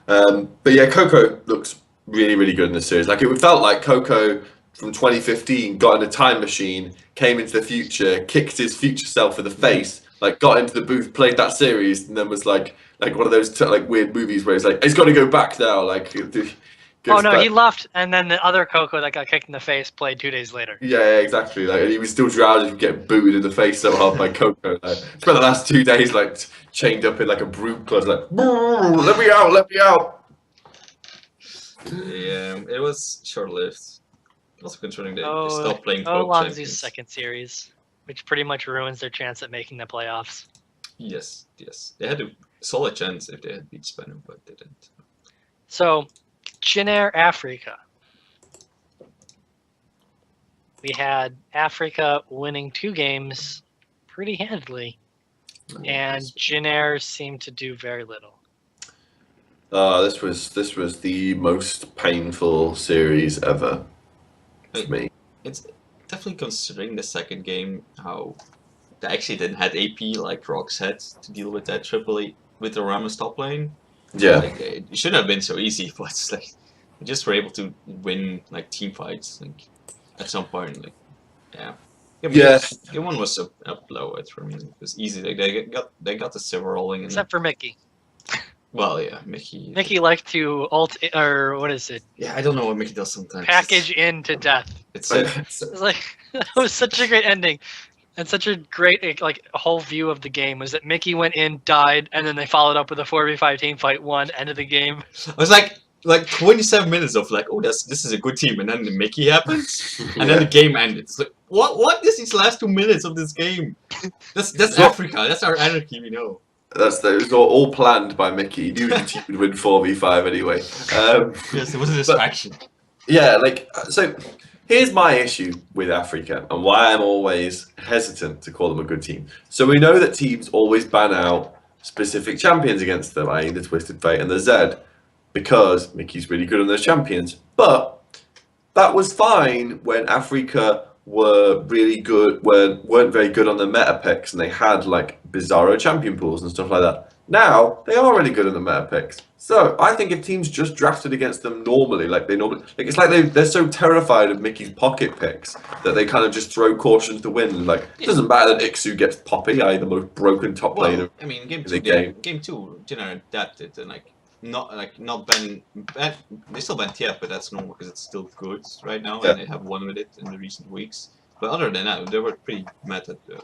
B: But yeah, Coco looks really, really good in this series. Like it felt like Coco from 2015 got in a time machine, came into the future, kicked his future self in the face, like got into the booth, played that series, and then was like one of those like weird movies where he's like, he's got to go back now. Like,
A: oh no, he left, and then the other Coco that got kicked in the face played 2 days later.
B: Yeah, exactly. Like he was still drowsy from getting booted in the face so hard by Coco. Like, spent the last 2 days like chained up in like a broom closet, like, let me out, let me out.
C: Yeah, it was short-lived. Also concerning they stopped playing
A: Longzhu's second series, which pretty much ruins their chance at making the playoffs.
C: Yes. They had a solid chance if they had beat SBENU, but they didn't.
A: So, Jin Air, Afreeca. We had Afreeca winning 2 games pretty handily, and Jin Air seemed to do very little.
B: This was the most painful series ever for me.
C: It's definitely considering the second game how they actually didn't have AP like Rox had to deal with that triple with the Ramos top lane.
B: Yeah,
C: like, it shouldn't have been so easy, but it's like they just were able to win like team fights like at some point. Like game 1 was a blowout for me. It was easy. Like, they got the silver rolling.
A: Except for Mickey.
C: Well, yeah, Mickey.
A: Mickey liked to or what is it?
C: Yeah, I don't know what Mickey does sometimes.
A: Package into death.
C: It's
A: like that was such a great ending, and such a great like whole view of the game was that Mickey went in, died, and then they followed up with a 4v5 team fight, won, end of the game.
C: I was like 27 minutes of like, oh, this is a good team, and then the Mickey happens, and then the game ended. It's like, what is these last 2 minutes of this game? That's Afreeca. That's our anarchy, we know.
B: It was all planned by Mickey. He knew the team would win 4v5 anyway.
C: Yes, it was a distraction.
B: Yeah, like so. Here's my issue with Afreeca and why I'm always hesitant to call them a good team. So we know that teams always ban out specific champions against them, i.e. the Twisted Fate and the Zed, because Mickey's really good on those champions. But that was fine when Afreeca were really good, weren't very good on the meta picks, and they had like bizarro champion pools and stuff like that. Now they are really good on the meta picks. So I think if teams just drafted against them normally, it's like they're so terrified of Mickey's pocket picks that they kind of just throw caution to win. Like it doesn't matter that Ixu gets Poppy, i.e. the most broken top laner.
C: I mean, game 2, Jin Air adapted and not ban. They still ban TF, but that's normal because it's still good right now, and they have won with it in the recent weeks. But other than that, they were pretty mad at the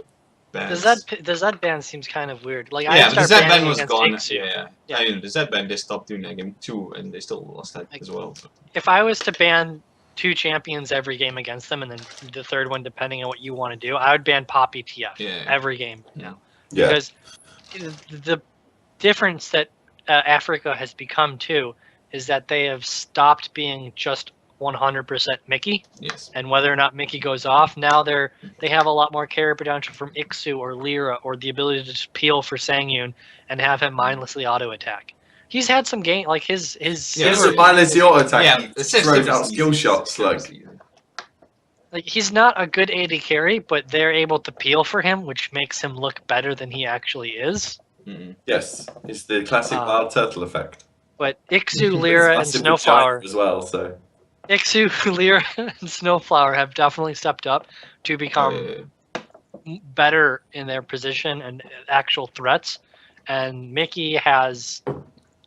C: bans.
A: The Zed ban seems kind of weird. Like
C: yeah, the Zed ban was gone.
A: Yeah.
C: I mean, the Zed ban they stopped doing that game 2, and they still lost that as well.
A: If I was to ban 2 champions every game against them, and then the third one, depending on what you want to do, I would ban Poppy TF every game now.
B: Yeah.
A: Because the difference that Afreeca has become too is that they have stopped being just 100% Mickey.
C: Yes.
A: And whether or not Mickey goes off, now they have a lot more carry potential from Iksu or Lyra, or the ability to just peel for Sangyun and have him mindlessly auto attack. He's had some game, like his
B: He
A: Sivir
B: doesn't mindless the auto attack.
C: Yeah,
B: He
C: the Civ
B: throws
C: is
B: out
C: easy.
B: skill shots.
C: Civ is
B: Like,
C: easy.
A: like he's not a good AD carry, but they're able to peel for him, which makes him look better than he actually is.
B: yes, it's the classic wild turtle effect.
A: But Iksu,
B: It's
A: Lyra, and
B: massive with
A: Snowflower,
B: China as well. So
A: Iksu, Lyra, and Snowflower have definitely stepped up to become better in their position and actual threats. And Mickey has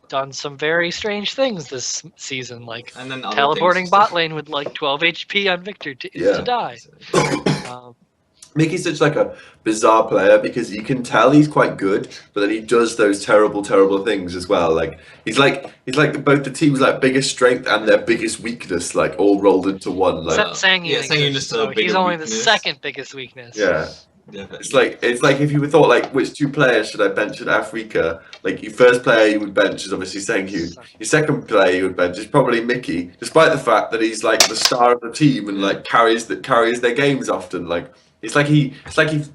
A: done some very strange things this season, like
C: And then other
A: teleporting
C: things.
A: bot lane with like 12 HP on Victor to die.
B: Mickey's such like a bizarre player because you can tell he's quite good, but then he does those terrible things as well. Like he's like both the team's like biggest strength and their biggest weakness, like all rolled into one. Like
A: Sangyun
C: yeah, Sangyun
A: exists,
C: is the
A: so
C: bigger
A: he's only the
C: weakness.
A: second biggest weakness.
B: yeah.
C: Yeah,
B: It's like if you thought like which two players should I bench at Afreeca? Like your first player you would bench is obviously Sangyun. Your second player you would bench is probably Mickey, despite the fact that he's like the star of the team and like carries their games often. Like it's like he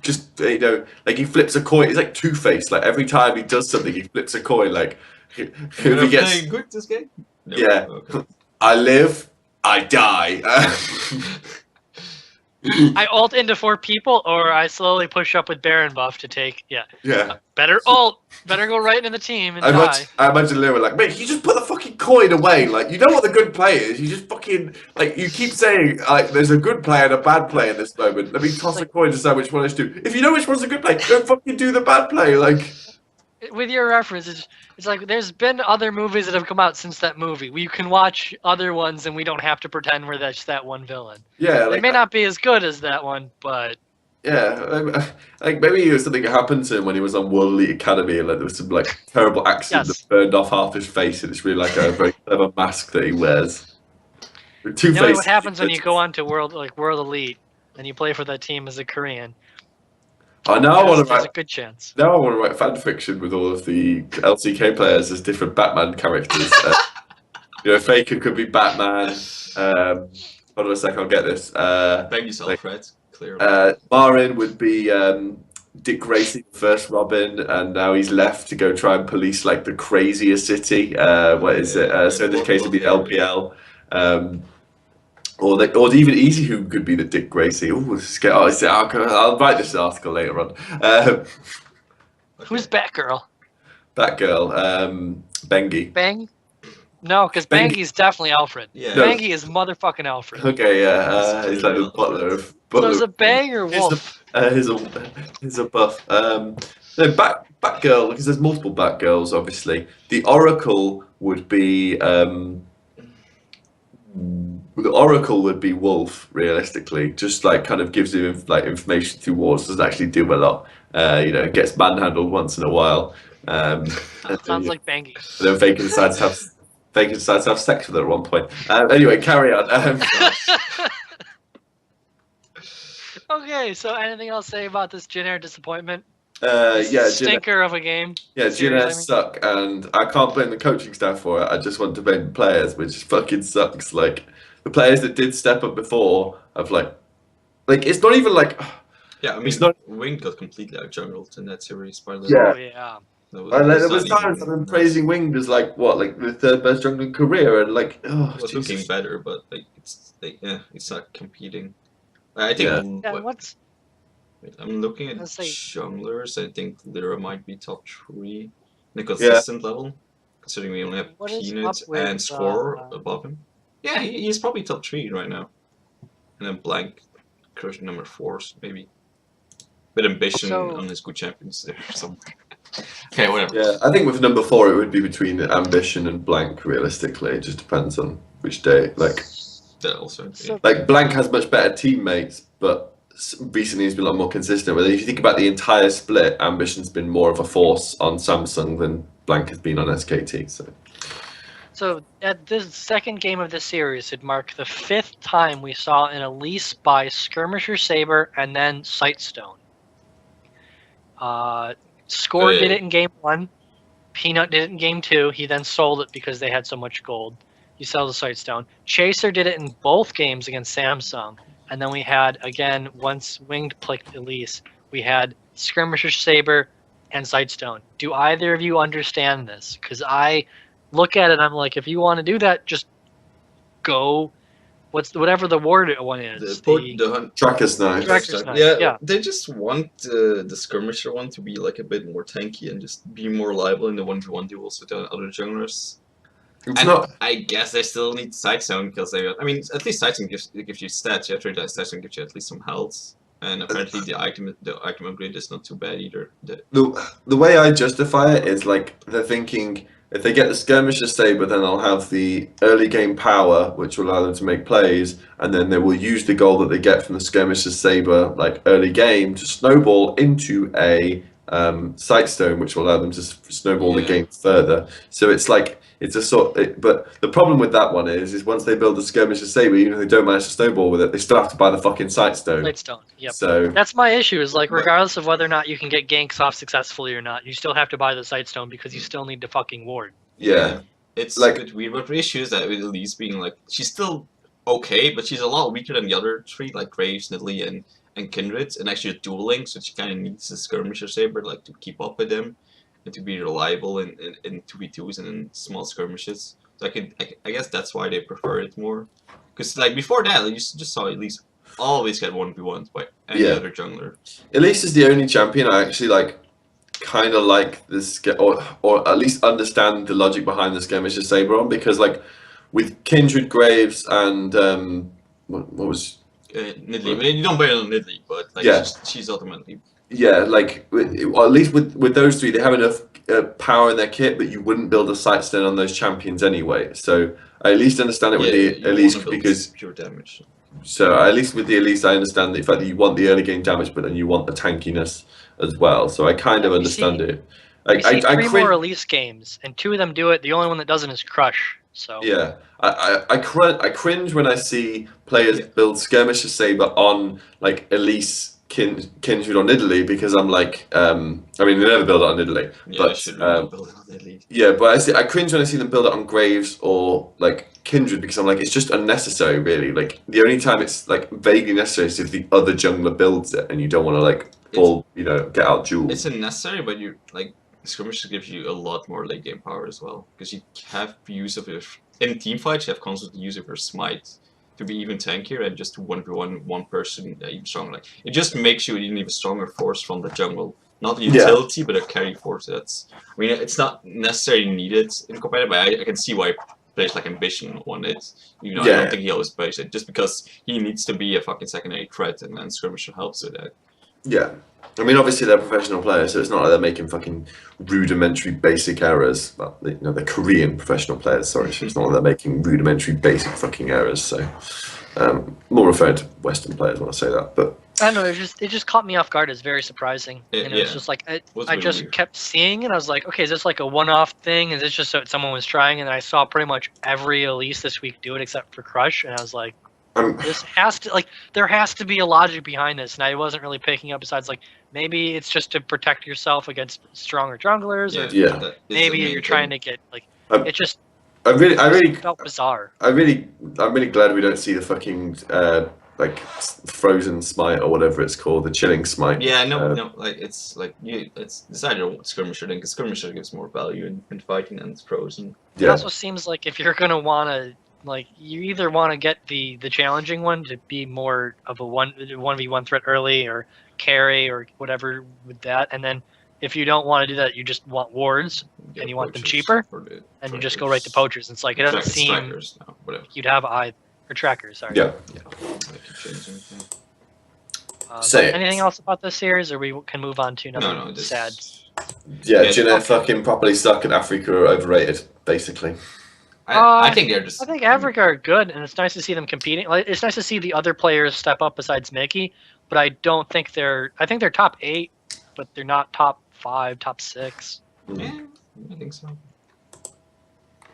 B: just like he flips a coin. It's like Two-Face. Like every time he does something, he flips a coin. Like if he gets
C: playing good this game. No.
B: yeah,
C: Okay.
B: I live, I die.
A: I ult into 4 people, or I slowly push up with Baron buff to take. Yeah. Better ult. Better go right into the team and die.
B: I imagine Lou were like, mate, you just put the fucking coin away. Like, you know what the good play is. You just fucking like you keep saying like there's a good play and a bad play in this moment. Let me toss a coin to decide which one I should do. If you know which one's a good play, don't fucking do the bad play. Like
A: With your reference, it's like there's been other movies that have come out since that movie. We can watch other ones and we don't have to pretend we're just that one villain.
B: yeah,
A: They
B: like
A: may not be as good as that one, but
B: yeah, like maybe it was something that happened to him when he was on World Elite Academy, and like there was some like terrible accident
A: Yes.
B: that burned off half his face, and it's really like a very clever mask that he wears. With
A: you know
B: Two-Face.
A: what happens when you go on to World Elite and you play for that team as a Korean?
B: I know I want to
A: There's a
B: write.
A: good chance.
B: Now I want to write fan fiction with all of the LCK players as different Batman characters. Faker could be Batman. Hold on a sec, I'll get this.
C: Bang yourself, Fred. Clearly.
B: Marin would be Dick Grayson, first Robin, and now he's left to go try and police like the crazier city. What is it? So in this case, it'd be the LPL. Or even Easy, who could be the Dick Gracie. Ooh, I'll write this article later on.
A: Who's Batgirl?
B: Batgirl, Bengi.
A: Bang? No, because
B: Bengi.
A: Bangy's definitely Alfred.
C: Yeah.
B: No.
A: Bangy is motherfucking Alfred.
B: Okay, yeah, he's like the butler of.
A: So is it Bang or Wolf?
B: He's a buff. No, Batgirl, because there's multiple Batgirls, obviously. The Oracle would be Wolf, realistically. Just like kind of gives him like information through wars, doesn't actually do a lot. Gets manhandled once in a while.
A: Sounds like Bangy.
B: And then Faker decides to have sex with her at one point. Anyway, carry on.
A: Okay, so anything else to say about this Jin Air disappointment?
B: Yeah,
A: Stinker of a game.
B: Jin
A: Series,
B: Air
A: I mean.
B: suck, and I can't blame the coaching staff for it. I just want to blame the players, which fucking sucks. Like the players that did step up before have like it's not even like
C: Yeah, I mean,
B: it's not.
C: Wing got completely out-jungled in that series by the
B: Yeah.
A: Oh yeah.
B: There was times I've been praising Winged as like the third best jungler in career, and like
C: It was looking
B: Jesus.
C: better, but like it's not competing. I think
A: Yeah,
C: wait, I'm looking at
A: Let's say-
C: junglers. I think Lyra might be top 3 in the
B: Yeah.
C: consistent level, considering we only have
A: What is
C: Peanut
A: up with,
C: and Score above him. Yeah, he's probably top 3 right now. And then Blank, crushing number 4, maybe. With Ambition
A: So-
C: on his good champions there somewhere. Okay, whatever.
B: Yeah, I think with number 4 it would be between Ambition and Blank. Realistically, it just depends on which day.
C: That also.
A: So-
B: Like Blank has much better teammates, but recently he's been a lot more consistent. But if you think about the entire split, Ambition's been more of a force on Samsung than Blank has been on SKT.
A: So at this second game of the series, it marked the 5th time we saw an Elise by Skirmisher Saber and then Sightstone. Score did it in game 1. Peanut did it in game 2. He then sold it because they had so much gold. you sell the Sightstone. Chaser did it in both games against Samsung. And then we had, again, once Winged picked Elise, we had Skirmisher Saber and Sightstone. Do either of you understand this? Because I look at it and I'm like, if you want to do that, just go. Whatever the word one is?
B: Tracker's Knife.
A: Tracker's Knife.
C: Yeah,
A: Yeah.
C: they just want the skirmisher one to be like a bit more tanky and just be more reliable in the 1v1 duels with the other junglers.
B: It's
C: And
B: not.
C: I guess they still need Sightstone because they. I mean, at least Sightstone gives you stats. You have to realize Sightstone gives you at least some health. And apparently the item upgrade is not too bad either.
B: The way I justify it is like they're thinking if they get the Skirmisher Saber, then they'll have the early game power, which will allow them to make plays, and then they will use the goal that they get from the Skirmisher Saber, like early game, to snowball into a Sightstone, which will allow them to snowball the game further. So it's like it's a but the problem with that one is once they build the Skirmisher Saber, even if they don't manage to snowball with it, they still have to buy the fucking Sightstone.
A: Sightstone. Yep.
B: So
A: that's my issue. Is like regardless of whether or not you can get ganks off successfully or not, you still have to buy the Sightstone because you still need to fucking ward.
B: Yeah.
C: It's
B: like
C: a bit weird, but the issue is that with Elise being like she's still okay, but she's a lot weaker than the other three, like Graves, Nidalee, and Kindred, and actually dueling, so she kind of needs the Skirmisher Saber like to keep up with them and to be reliable in 2v2s and in small skirmishes. So I guess that's why they prefer it more. Because like before that, you just saw Elise always get 1v1s by any other jungler.
B: Elise is the only champion I actually like. Kind of like this, or at least understand the logic behind the Skirmisher Saber on, because like with Kindred, Graves, and what was
C: Nidalee. I mean, you don't buy on Nidalee, but like she's ultimately
B: like at least with those three, they have enough power in their kit, but you wouldn't build a Sightstone on those champions anyway. So I at least understand it with the Elise because
C: pure damage.
B: So at least with the Elise, I understand the fact that you want the early game damage, but then you want the tankiness as well. So I kind of understand it.
A: I see three more Elise games, and 2 of them do it. The only one that doesn't is Crush. So
B: yeah, I cringe when I see players build Skirmisher Saber on like Elise, Kindred or Nidalee, because I'm like, I mean they never build it on Nidalee, but I cringe when I see them build it on Graves or like Kindred, because I'm like, it's just unnecessary, really. Like the only time it's like vaguely necessary is if the other jungler builds it and you don't want to like get out duel.
C: It's unnecessary, but you like skirmishes gives you a lot more late game power as well, because you have use of your in team fights. You have constant use of your smite to be even tankier, and just to 1v1 one person even stronger. Like it just makes you an even stronger force from the jungle. Not a utility, but a carry force. That's, I mean, it's not necessarily needed in competitive, but I can see why players like Ambition want it. Even though I don't think he always plays it, just because he needs to be a fucking secondary threat, and then Skirmisher helps with that.
B: Yeah. I mean, obviously they're professional players, so it's not like they're making fucking rudimentary basic errors. Well, they're Korean professional players, sorry, so it's not like they're making rudimentary basic fucking errors, so... more referring to Western players when I say that, but...
A: I don't know, it just caught me off guard. It's very surprising. And it was just like, I just weird. Kept seeing it. I was like, okay, is this like a one-off thing? Is this just so someone was trying? And I saw pretty much every Elise this week do it except for Crush, and I was like, this has to, like, there has to be a logic behind this. And I wasn't really picking up besides, like, maybe it's just to protect yourself against stronger junglers, or maybe you're trying to get, like, it just...
B: I really
A: felt bizarre.
B: I'm really glad we don't see the fucking like frozen smite or whatever it's called, the chilling smite.
C: Yeah, no, like it's like it's decided on skirmisher thing, because skirmisher gives more value in fighting than it's frozen.
A: Yeah. It also seems like if you're gonna wanna, like, you either want to get the challenging one to be more of a 1v1 threat early, or carry or whatever with that, and then if you don't want to do that, you just want wards and you want them cheaper, and you just go right to poachers. It's like, it doesn't seem like you'd have or trackers. Sorry.
B: Yeah.
A: Anything else about this series, or we can move on to another sad?
B: Yeah, Jin Air fucking properly suck, and Afreeca are overrated, basically.
C: I think they're just.
A: I think Afreeca are good, and it's nice to see them competing. Like, it's nice to see the other players step up besides Mickey, but I don't think they're. I think they're top 8, but they're not top 5, top 6.
C: Yeah, I think so.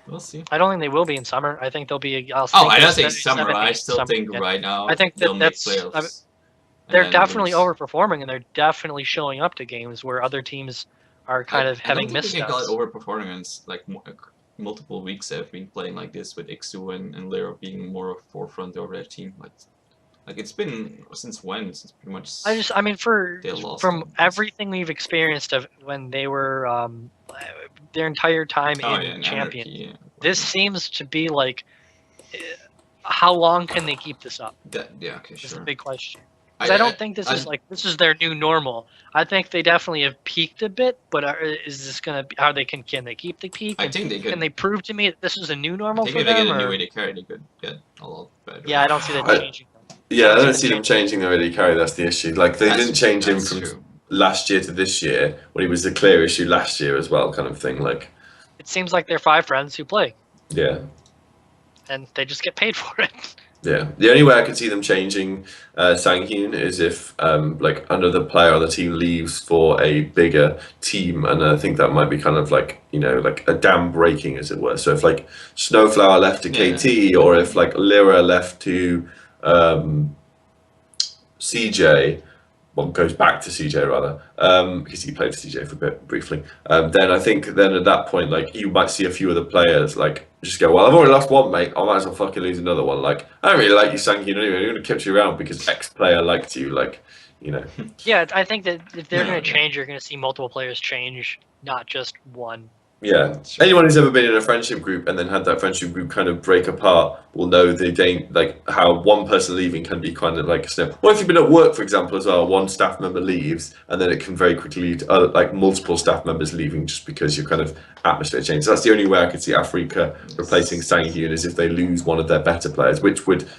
C: We'll see.
A: I don't think they will be in summer. I think they'll be.
C: I don't think summer. I still think right now.
A: I think that's. They're definitely overperforming, and they're definitely showing up to games where other teams are kind of having missteps.
C: I don't think they got overperforming, and like multiple weeks they've been playing like this with Ixu and Lyra being more forefront over their team. Like it's been since when? Since pretty much.
A: I mean,
C: they lost
A: from
C: them.
A: everything we've experienced of when they were their entire time
C: Oh,
A: in
C: yeah, and
A: champion,
C: Anarchy, yeah.
A: this seems to be like, how long can they keep this up?
C: Yeah, okay,
A: Is
C: sure.
A: the big question. Because I don't think this is like this is their new normal. I think they definitely have peaked a bit, but is this gonna be how they can they keep the peak?
C: I think they could.
A: Can they prove to me that this is a new normal
C: I think
A: for
C: if they
A: them?
C: get a new
A: Or...
C: AD carry, they could get a lot better.
A: Yeah, I don't see that changing.
B: Yeah, I don't see them changing their AD carry. That's the issue. Like they didn't change him from last year to this year when he was the clear issue last year as well, kind of thing. Like
A: it seems like they're 5 friends who play.
B: Yeah.
A: And they just get paid for it.
B: Yeah, the only way I could see them changing Sanghyun is if like another player on the team leaves for a bigger team, and I think that might be kind of like, you know, like a dam breaking, as it were. So if like Snowflower left to KT, or if like Lyra left to CJ, well, goes back to CJ rather, because he played for CJ for a bit briefly. Then I think then at that point, like you might see a few of the players like just go, well, I've already lost one, mate. I might as well fucking lose another one. Like I don't really like you, Sanghyun, anyway. I'm gonna keep you around because X player liked you, like, you know.
A: Yeah, I think that if they're gonna change, you're gonna see multiple players change, not just one.
B: Yeah, anyone who's ever been in a friendship group and then had that friendship group kind of break apart will know like how one person leaving can be kind of like a snip. Well, if you've been at work, for example, as well, one staff member leaves and then it can very quickly lead to other, like multiple staff members leaving just because your kind of atmosphere changes. So that's the only way I could see Afreeca replacing Sanghyun, is if they lose one of their better players, which would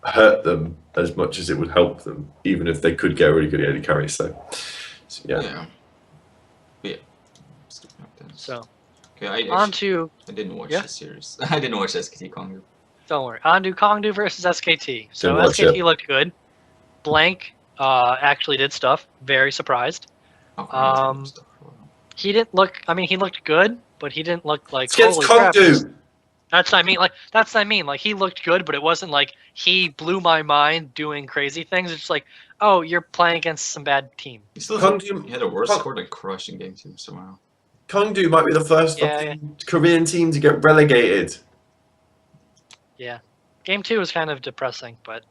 B: hurt them as much as it would help them, even if they could get a really good AD carry. So yeah.
A: So.
C: Okay,
A: I
C: didn't watch the series. I didn't watch SKT Kongdoo.
A: Don't worry. On to Kongdoo versus SKT. So SKT looked good. Blank actually did stuff. Very surprised. He didn't look. I mean, he looked good, but he didn't look like. Holy crap. That's what I mean. Like he looked good, but it wasn't like he blew my mind doing crazy things. It's just like, oh, you're playing against some bad team.
C: He had a worse score than Crush in Game 2 somehow.
B: Kongdoo might be the first Korean team to get relegated.
A: Yeah. Game 2 was kind of depressing, but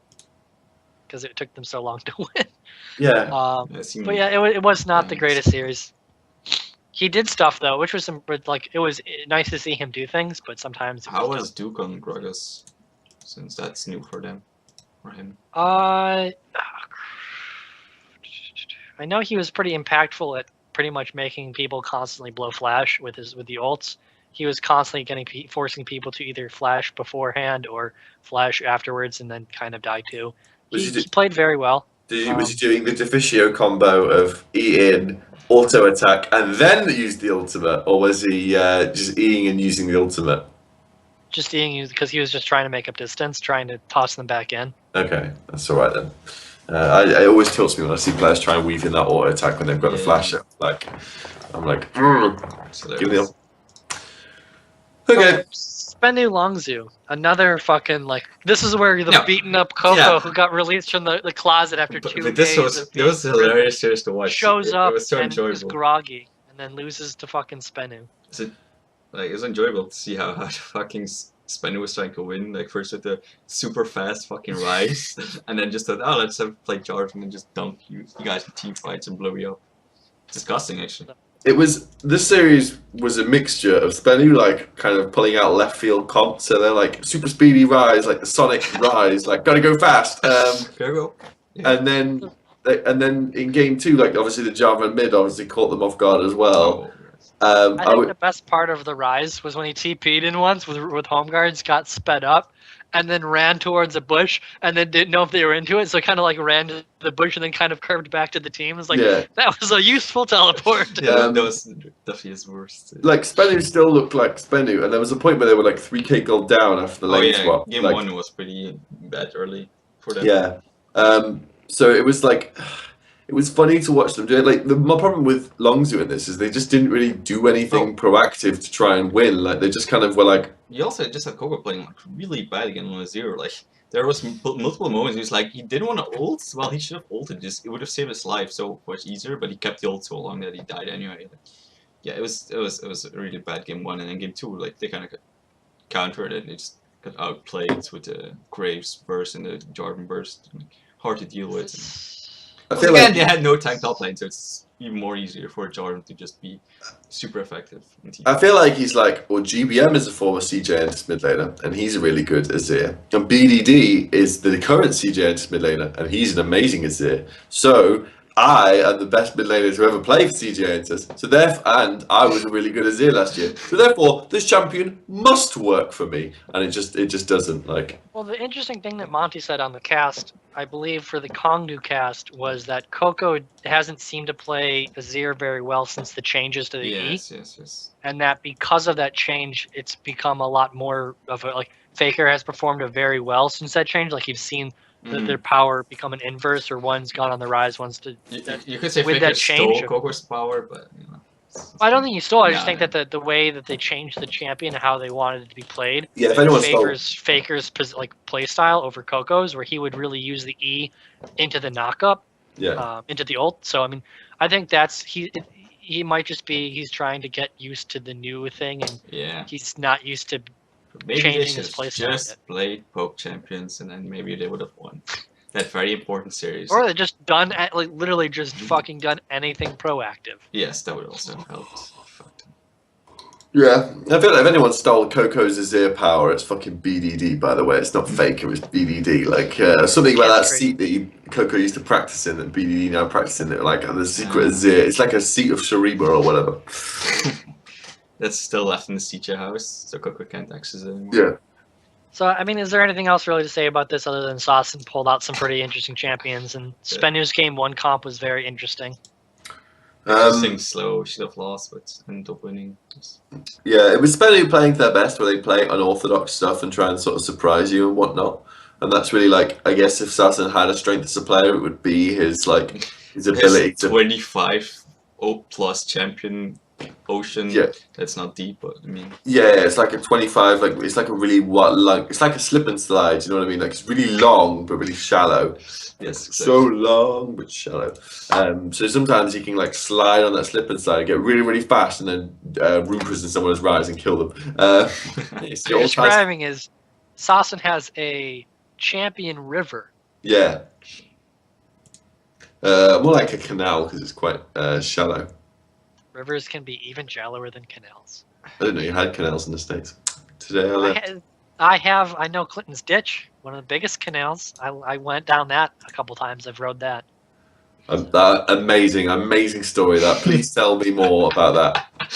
A: because it took them so long to win.
B: Yeah.
A: But yeah, it was not the greatest series. He did stuff though, which was like it was nice to see him do things, but sometimes.
C: How was Duke on Gragas? Since that's new for them or him.
A: I know he was pretty impactful at pretty much making people constantly blow flash with the ults. He was constantly forcing people to either flash beforehand or flash afterwards, and then kind of die too. He played very well.
B: Was he doing the Deficio combo of E in, auto attack, and then use the ultimate, or was he just Eing and using the ultimate?
A: Just Eing, because he was just trying to make up distance, trying to toss them back in.
B: Okay, that's all right then. It always tilts me when I see players try and weave in that auto attack when they've got the flash up. Like, I'm like, give me the. Okay.
A: SBENU Longzhu, another fucking like. This is where the beaten up Coco who got released from the closet after 2 days.
C: It was hilarious series to watch.
A: Shows up
C: it was so
A: and
C: enjoyable.
A: is groggy and then loses to fucking SBENU.
C: It was enjoyable to see how fucking SBENU was trying to win, like first with the super fast fucking rise, and then just thought, oh, let's play charge and then just dump you guys in team fights and blow you up. Disgusting, actually.
B: This series was a mixture of SBENU like kind of pulling out left field comp, so they're like super speedy rise, like the Sonic rise, like gotta go fast.
C: Gotta go. Yeah.
B: And then in game 2, like obviously the Java mid obviously caught them off guard as well.
A: I think the best part of the rise was when he TP'd in once with home guards, got sped up, and then ran towards a bush, and then didn't know if they were into it, so kind of like ran to the bush and then kind of curved back to the team. It's like, that was a useful teleport.
C: Yeah, that was definitely his worst.
B: Like SBENU still looked like SBENU, and there was a point where they were like 3k gold down after the lane swap.
C: Game 1 was pretty bad early for them.
B: Yeah. So it was like. It was funny to watch them do it. Like my problem with Longzhu in this is they just didn't really do anything proactive to try and win. Like they just kind of were like.
C: You also just had Coco playing like really bad again on 0. Like there was multiple moments he was like he didn't want to ult. Well, he should have ulted. It would have saved his life so much easier. But he kept the ult so long that he died anyway. yeah, it was a really bad game 1, and then game 2, like they kind of countered it. They just got outplayed with the Graves burst and the Jarvan burst. Like, hard to deal with.
B: I
C: Once
B: feel
C: again,
B: like
C: they had no tank top lane, so it's even more easier for Jarvan to just be super effective.
B: I feel like he's like, well, GBM is a former CJ Entis mid laner, and he's a really good Azir. And BDD is the current CJ Entis mid laner, and he's an amazing Azir. So I am the best mid laner to ever play for CJ Entis. So and I was a really good Azir last year. So therefore, this champion must work for me, and it just doesn't. Like,
A: well, the interesting thing that Monty said on the cast, I believe for the Kongdoo cast, was that Coco hasn't seemed to play Azir very well since the changes to the E.
C: Yes.
A: And that because of that change, it's become a lot more of a, like, Faker has performed very well since that change. Like, you've seen their power become an inverse, or one's gone on the rise, one's to.
C: You could say
A: with
C: Faker
A: that change,
C: stole Coco's power, but you know.
A: I don't think he stole. I just
C: No,
A: think that the way that they changed the champion and how they wanted it to be played,
B: yeah, if anyone stole,
A: Faker's like play style over Coco's, where he would really use the E into the knockup, into the ult. So I mean, I think that's he might just be he's trying to get used to the new thing, and he's not used to
C: maybe
A: changing
C: they
A: his play style.
C: just played Poke Champions, and then maybe they would have won that very important series.
A: Or they just done like literally just fucking done anything proactive.
C: Yes, that would also have helped.
B: yeah, I feel like if anyone stole Coco's Azir power, it's fucking BDD. By the way, it's not fake. It was BDD. Like something about that seat that Coco used to practice in, that BDD now practicing it. Like the secret Azir. It's like a seat of Shariba or whatever.
C: That's still left in the CJ house, so Coco can't access it anymore.
B: Yeah.
A: So, I mean, is there anything else really to say about this other than Saucin pulled out some pretty interesting champions, and SBENU's game 1 comp was very interesting.
C: Interesting, slow, should have lost, but ended up winning.
B: Yeah, it was SBENU playing their best, where they play unorthodox stuff and try and sort of surprise you and whatnot. And that's really like, I guess if Saucin had a strength as a player, it would be his ability to
C: 25 plus champion ocean.
B: Yeah,
C: that's not deep, but I mean.
B: Yeah, it's like a 25. Like it's like a really it's like a slip and slide. You know what I mean? Like it's really long but really shallow.
C: Yes, exactly.
B: So long but shallow. So sometimes you can like slide on that slip and slide, get really really fast, and then room prison someone's rise and kill them.
A: What you're describing is Saucin has a champion river.
B: Yeah. More like a canal because it's quite shallow.
A: Rivers can be even shallower than canals.
B: I didn't know you had canals in the States. Today I learned.
A: I know Clinton's Ditch, one of the biggest canals. I went down that a couple times. I've rode that. Amazing story. That. Please tell me more about that.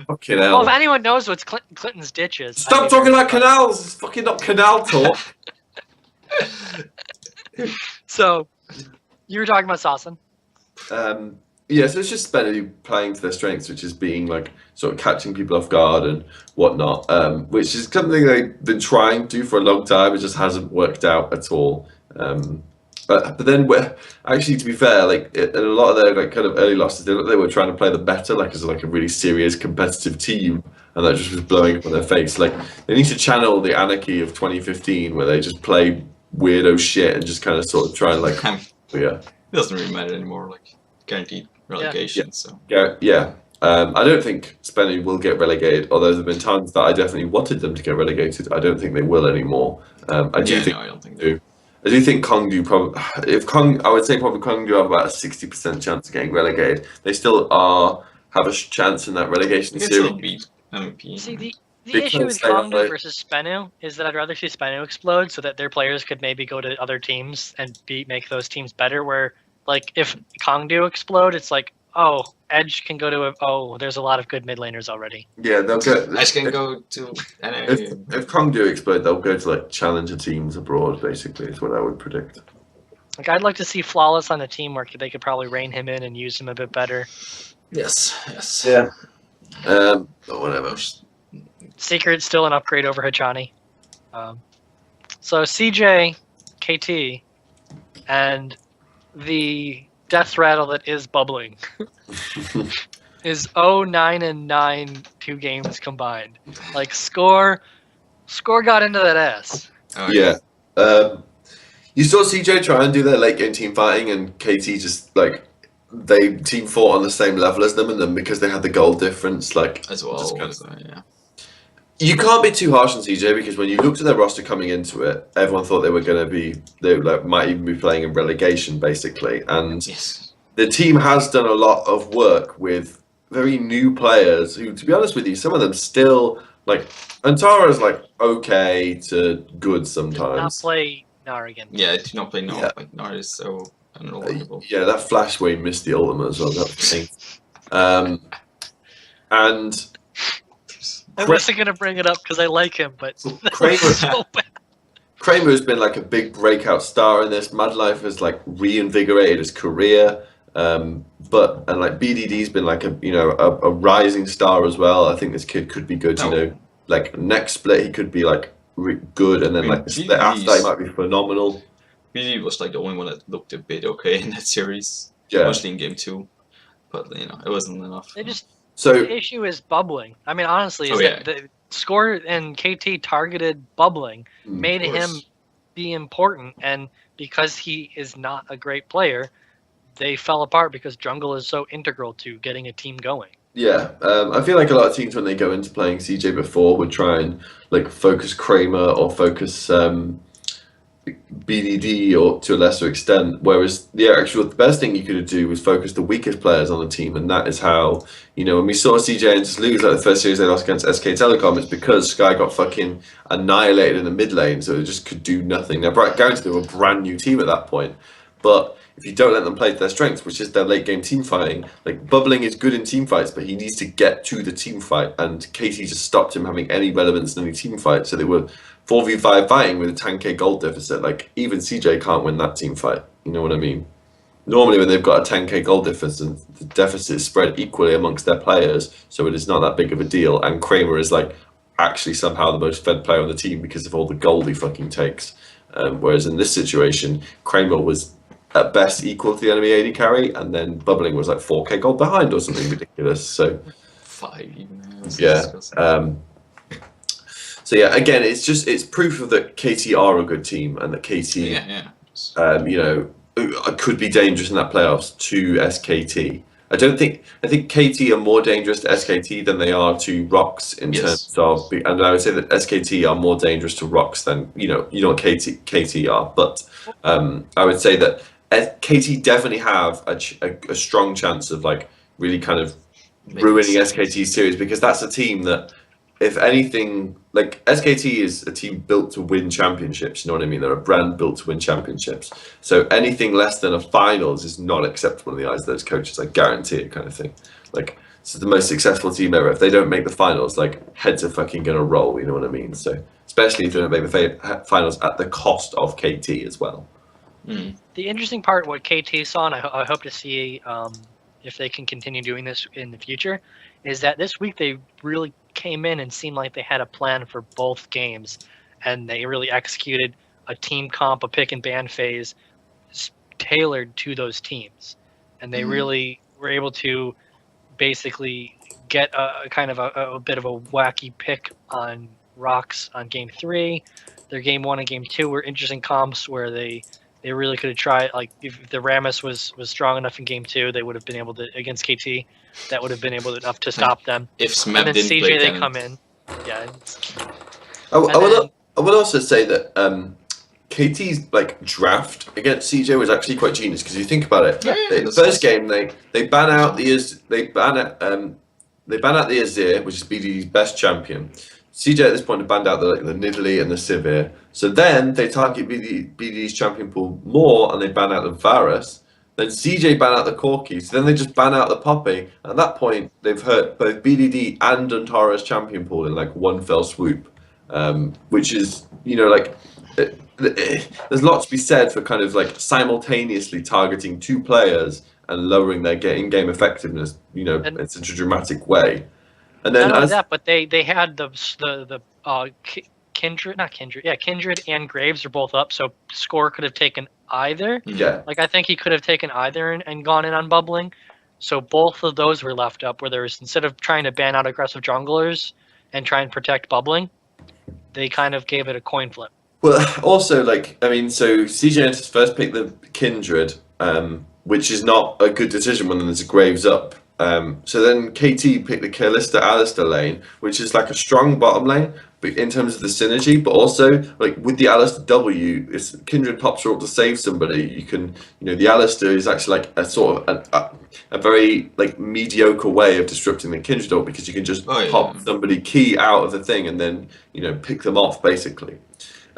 A: Fucking hell. Well, if anyone knows what Clinton's Ditch is,
B: stop talking about canals. It's fucking not canal talk.
A: So, you were talking about Saucin.
B: Yeah, so it's just SBENU playing to their strengths, which is being like sort of catching people off guard and whatnot, which is something they've been trying to do for a long time. It just hasn't worked out at all. But then, actually, to be fair, like in a lot of their like kind of early losses, they were trying to play the better, like as like a really serious competitive team, and that just was blowing up on their face. Like they need to channel the anarchy of 2015, where they just play weirdo shit and just kind of sort of try and like
C: it doesn't really matter anymore. Like guaranteed relegation. So
B: yeah. I don't think SBENU will get relegated, although there have been times that I definitely wanted them to get relegated. I don't think they will anymore. I don't think they do. I do think Kongdoo I would say probably Kongdoo have about a 60% chance of getting relegated. They still have a chance in that relegation series.
A: See, the issue with Kongdoo versus SBENU is that I'd rather see SBENU explode so that their players could maybe go to other teams and make those teams better. Where like if Kongdoo explode, it's like, oh, Edge can go to there's a lot of good mid laners already.
B: Yeah, they'll go.
C: Edge can go to.
B: If Kongdoo explode, they'll go to like challenger teams abroad. Basically, is what I would predict.
A: Like I'd like to see Flawless on the teamwork. They could probably rein him in and use him a bit better.
C: Yes.
B: Yeah. But whatever.
A: Secret's still an upgrade over Hachani. So CJ, KT, and the death rattle that is bubbling is 0-9-9 2 games combined. Like score got into that ass.
C: Oh,
B: yeah. You saw CJ try and do their late game team fighting, and KT just like team fought on the same level as them, and then because they had the goal difference, like
C: as well.
B: just kind
C: So, yeah.
B: you can't be too harsh on CJ because when you looked at their roster coming into it, everyone thought they were going to be might even be playing in relegation basically, and
C: Yes.
B: the team has done a lot of work with very new players who, to be honest with you, some of them still like Antara's like okay to good
A: Does not
B: sometimes.
A: play Nar again.
C: Yeah, I do not play Nar.
B: Yeah.
C: Like Nar is so unreliable.
B: Yeah, that flash where he missed the ultimate as well. That was painful. And
A: I wasn't gonna bring it up because I like him, but
B: Kramer,
A: so bad.
B: Kramer has been like a big breakout star in this. Mad Life has like reinvigorated his career. And like BDD's been like a rising star as well. I think this kid could be good. You know, like next split he could be like good, and then like the split after that he might be phenomenal.
C: BDD was like the only one that looked a bit okay in that series,
B: Yeah.
C: mostly in game 2, but you know it wasn't enough.
A: The issue is bubbling. I mean, honestly, that the score and KT targeted bubbling made him be important, and because he is not a great player, they fell apart because jungle is so integral to getting a team going.
B: Yeah, I feel like a lot of teams when they go into playing CJ before would try and like focus Kramer or focus BDD or to a lesser extent, whereas the best thing you could do was focus the weakest players on the team, and that is how, you know, when we saw CJ just lose like the first series they lost against SK Telecom, it's because Sky got fucking annihilated in the mid lane, so it just could do nothing. Now, guaranteed they were a brand new team at that point, but if you don't let them play to their strengths, which is their late game team fighting, like bubbling is good in team fights, but he needs to get to the team fight, and KT just stopped him having any relevance in any team fight, so they were 4v5 fighting with a 10k gold deficit. Like even CJ can't win that team fight. You know what I mean? Normally when they've got a 10k gold deficit, the deficit is spread equally amongst their players, so it is not that big of a deal. And Kramer is like actually somehow the most fed player on the team because of all the gold he fucking takes. Whereas in this situation, Kramer was at best equal to the enemy AD carry, and then bubbling was like 4k gold behind or something ridiculous. So
C: 5 even.
B: Yeah. So yeah, again, it's proof of that KT are a good team and that KT, you know, could be dangerous in that playoffs to SKT. I think KT are more dangerous to SKT than they are to Rocks in terms of, and I would say that SKT are more dangerous to Rocks than you know what KT are. But I would say that KT definitely have a strong chance of like really kind of ruining SKT's series, because that's a team that, if anything, like SKT is a team built to win championships, you know what I mean? They're a brand built to win championships. So anything less than a finals is not acceptable in the eyes of those coaches, I guarantee it, kind of thing. Like, this is the most successful team ever. If they don't make the finals, like, heads are fucking gonna roll, you know what I mean? So, especially if they don't make the finals at the cost of KT as well.
A: The interesting part, what KT saw, and I hope to see if they can continue doing this in the future, is that this week they really came in and seemed like they had a plan for both games, and they really executed a team comp, a pick and ban phase tailored to those teams, and they really were able to basically get a kind of a bit of a wacky pick on Rocks on game 3. Their game 1 and game 2 were interesting comps where they really could have tried, like if the Rammus was strong enough in game 2, they would have been able to, against KT, that would have been enough to stop them.
C: If Smep
A: and then
C: didn't
A: CJ,
C: play,
A: they come in. Yeah.
B: I would also say that KT's like draft against CJ was actually quite genius, because you think about it. The first game they ban out the Azir, which is BDD's best champion. CJ at this point had banned out the Nidalee and the Sivir. So then they target BDD's champion pool more, and they ban out the Varus. Then CJ ban out the Corki. So then they just ban out the Poppy. At that point, they've hurt both BDD and Antara's champion pool in like one fell swoop, which is, you know, like there's lots to be said for kind of like simultaneously targeting two players and lowering their in-game effectiveness, you know, in such a dramatic way. And then
A: not only that, but they had the Kindred and Graves are both up, so Score could have taken either.
B: Yeah.
A: Like, I think he could have taken either and gone in on bubbling. So both of those were left up, where there's, instead of trying to ban out aggressive junglers and try and protect bubbling, they kind of gave it a coin flip.
B: Well, also, like, I mean, so CJ first picked the Kindred, which is not a good decision when there's a Graves up. So then KT picked the Kalista Alistair lane, which is like a strong bottom lane, but in terms of the synergy, but also like with the Alistair W, if Kindred pops up to save somebody, you can, the Alistair is actually like a sort of a very like mediocre way of disrupting the Kindred ult, because you can just pop somebody key out of the thing and then pick them off basically.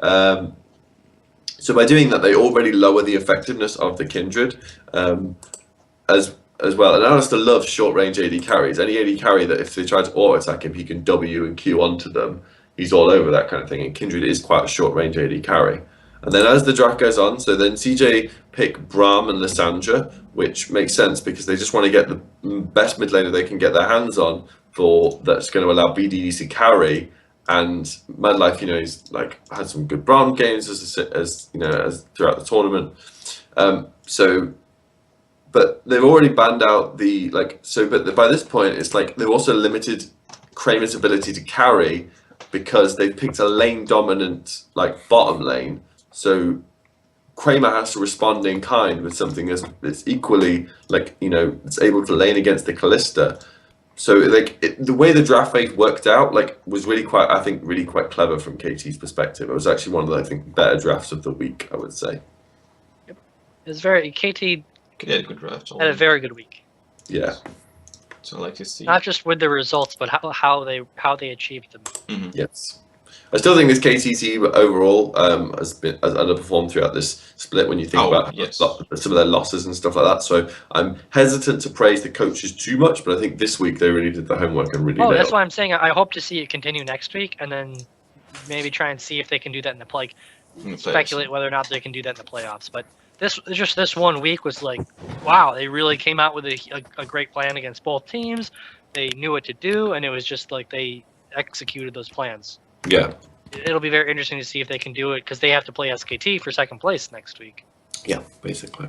B: So by doing that, they already lower the effectiveness of the Kindred as well. And Alistair loves short range AD carries. Any AD carry that if they try to auto attack him, he can W and Q onto them. He's all over that kind of thing. And Kindred is quite a short range AD carry. And then as the draft goes on, so then CJ pick Braum and Lissandra, which makes sense because they just want to get the best mid laner they can get their hands on that's going to allow BDDs to carry. And Madlife, he's like had some good Braum games as throughout the tournament. But they've already banned out but by this point it's like they've also limited Kramer's ability to carry because they've picked a lane dominant like bottom lane. So Kramer has to respond in kind with something that's equally it's able to lane against the Kalista. So the way the draft phase worked out was really quite clever from KT's perspective. It was actually one of the better drafts of the week, I would say.
A: Yep. It was very KT
C: had a good draft.
A: Had a very good week.
B: Yeah.
C: So I like to see
A: not just with the results, but how they achieved them.
C: Mm-hmm.
B: Yes. I still think this KT team overall has underperformed throughout this split when you think about some of their losses and stuff like that. So I'm hesitant to praise the coaches too much, but I think this week they really did the homework and really.
A: That's why I'm saying I hope to see it continue next week, and then maybe try and see if they can do that in the play. Speculate whether or not they can do that in the playoffs, but. This 1 week was like, wow, they really came out with a great plan against both teams. They knew what to do, and it was just like they executed those plans.
B: Yeah.
A: It'll be very interesting to see if they can do it, because they have to play SKT for second place next week.
B: Yeah, basically.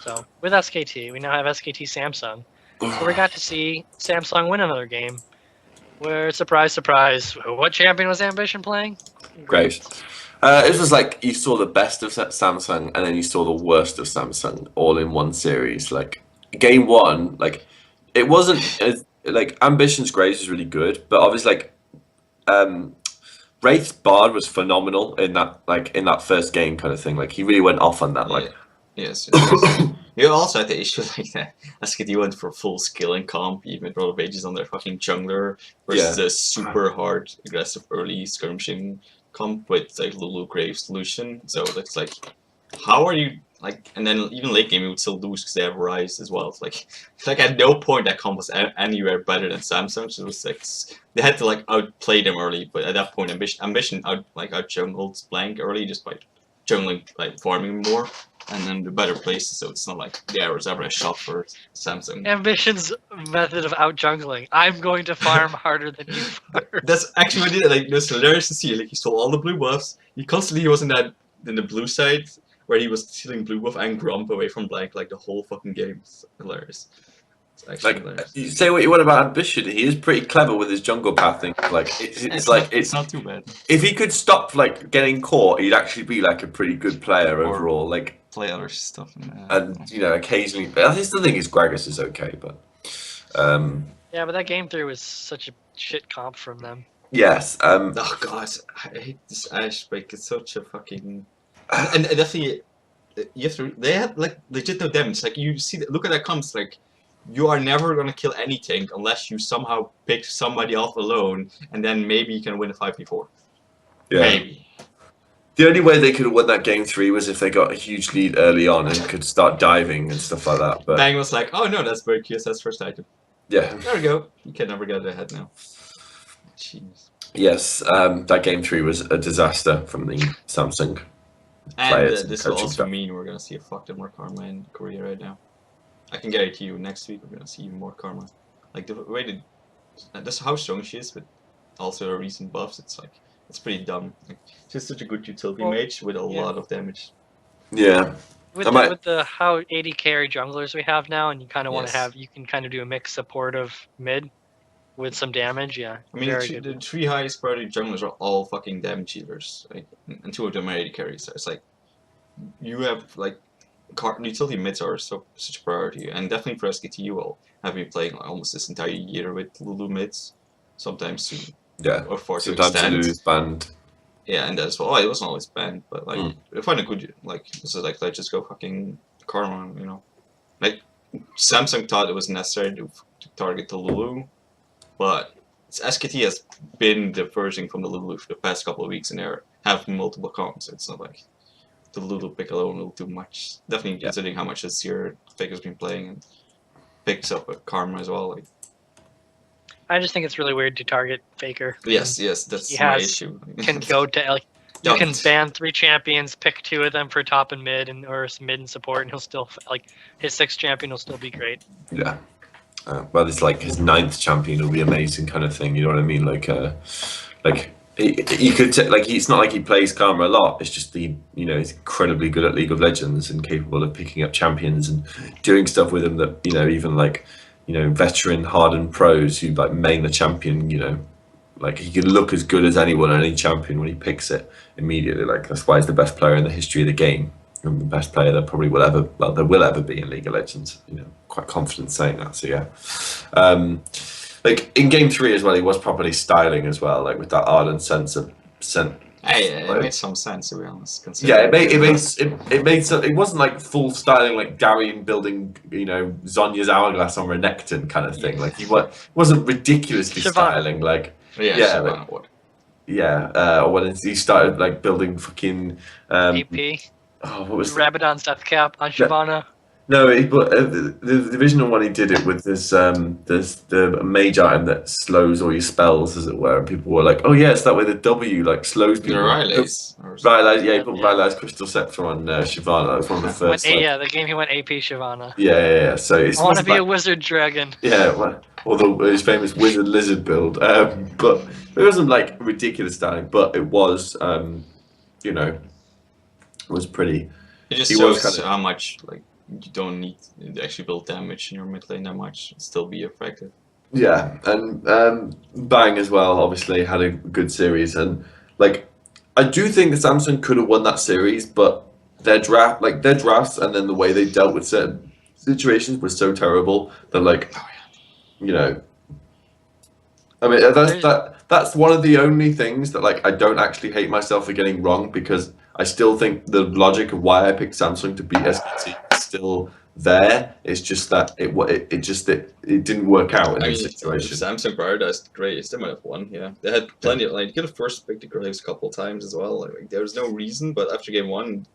A: So, with SKT, we now have SKT Samsung. So we got to see Samsung win another game, where, surprise, surprise, what champion was Ambition playing?
B: Great. It was like you saw the best of Samsung and then you saw the worst of Samsung all in one series. Like game one, it wasn't as Ambition's Graves was really good, but obviously Wraith's Bard was phenomenal in that first game kind of thing. Like he really went off on that.
C: Yes. You also had the issue that SKT went for full skilling comp, even Roll of Ages on their fucking jungler versus a super hard aggressive early skirmishing comp with Lulu Graves Lucian. So that's how are you and then even late game you would still lose because they have Rise as well. It's at no point that comp was anywhere better than Samsung. So it was they had to outplay them early, but at that point Ambition out jungled Blank early just by jungling farming more and then the better places. So it's not like there was ever a shot for Samsung.
A: Ambition's method of out jungling. I'm going to farm harder than you farm.
C: That's actually what he did. It was hilarious to see. He stole all the blue buffs. He was in the blue side where he was stealing blue buff and Grump away from Blank the whole fucking game. It's hilarious. It's actually hilarious.
B: You say what you want about Ambition, he is pretty clever with his jungle pathing. It's
C: not too bad.
B: If he could stop getting caught, he'd actually be a pretty good player overall.
C: Play other stuff
B: and occasionally, but I still think his Gragas is okay. But
A: yeah, but that game 3 was such a shit comp from them.
B: Yes.
C: Oh god, I hate this Ashe break. It's such a fucking and definitely you have to. They had legit no damage. You see, look at that comps. You are never gonna kill anything unless you somehow pick somebody off alone, and then maybe you can win a 5v4.
B: Yeah.
C: Maybe.
B: The only way they could have won that game 3 was if they got a huge lead early on and could start diving and stuff like that. But
C: Bang was oh no, that's very cute. That's first item.
B: Yeah.
C: There we go. You can never get ahead now. Jeez.
B: Yes, that game 3 was a disaster from the Samsung players.
C: And this will also mean we're gonna see a fuck ton more karma in Korea right now. I can guarantee you next week we're gonna see even more karma. The way that's how strong she is, but also her recent buffs. It's pretty dumb. She's such a good utility mage with a lot of damage.
B: Yeah.
A: With the how 80 carry junglers we have now, and you kind of want to have, you can kind of do a mixed support of mid with some damage. Yeah.
C: I mean, the 3 highest priority junglers are all fucking damage healers, and 2 of them are 80 carries. So it's you have utility mids are such a priority, and definitely for SKT, you will have been playing like, almost this entire year with Lulu mids, sometimes to or for to
B: sometimes
C: extend.
B: Lulu's banned.
C: Yeah, and as well, it wasn't always banned, but like if I could like this is like let's just go fucking Karma, you know, like Samsung thought it was necessary to target the Lulu, but SKT has been diverging from the Lulu for the past couple of weeks, and they have multiple comps. So it's not like the Lulu pick alone will do much. Definitely considering how much this year Faker's been playing and picks up with Karma as well. Like,
A: I just think it's really weird to target Faker.
C: yes, that's my issue.
A: Can go to like you can ban 3 champions, pick 2 of them for top and mid, or mid and support, and he'll still like his 6th champion will still be great.
B: Yeah. Well, it's like his 9th champion will be amazing, kind of thing. You know what I mean? Like he could like it's not like he plays Karma a lot. It's just he's incredibly good at League of Legends and capable of picking up champions and doing stuff with them that even like veteran hardened pros who like main the champion. Like he can look as good as anyone on any champion when he picks it immediately. Like that's why he's the best player in the history of the game. And the best player there probably will ever be in League of Legends. Quite confident saying that. So yeah, like in Game 3 as well, he was properly styling as well, like with that ardent sense of
C: Hey, it made some sense to be honest.
B: Yeah, it made some. It wasn't like full styling like Darian building, Zonya's hourglass on Renekton kind of thing. Like he wasn't ridiculously styling. Like or when he started like building fucking
A: AP.
B: Oh, what was
A: Rabadon's death cap on Shyvana?
B: No, the original one he did it with this the mage item that slows all your spells, as it were, and people were like, "Oh yeah, it's that way the W like slows people."
C: Riley's,
B: yeah, he put Riley's Crystal Scepter on Shyvana. That was one of the first.
A: The game he went AP Shyvana.
B: Yeah. So I
A: want to be a wizard dragon.
B: Yeah, or his famous wizard lizard build. But it wasn't like ridiculous styling, but it was, was pretty.
C: It just shows how much like. You don't need to actually build damage in your mid lane that much, still be effective. Yeah, and Bang as well obviously had a good series, and like I do think that Samsung could have won that series, but their drafts and then the way they dealt with certain situations was so terrible that I mean that's one of the only things that like I don't actually hate myself for getting wrong, because I still think the logic of why I picked Samsung to beat SKT is still there. It's just that it didn't work out in this situation. If Samsung prioritized Graves, they might have won. Yeah, they had plenty of you could have first picked the Graves a couple of times as well. Like there was no reason, but after game 1,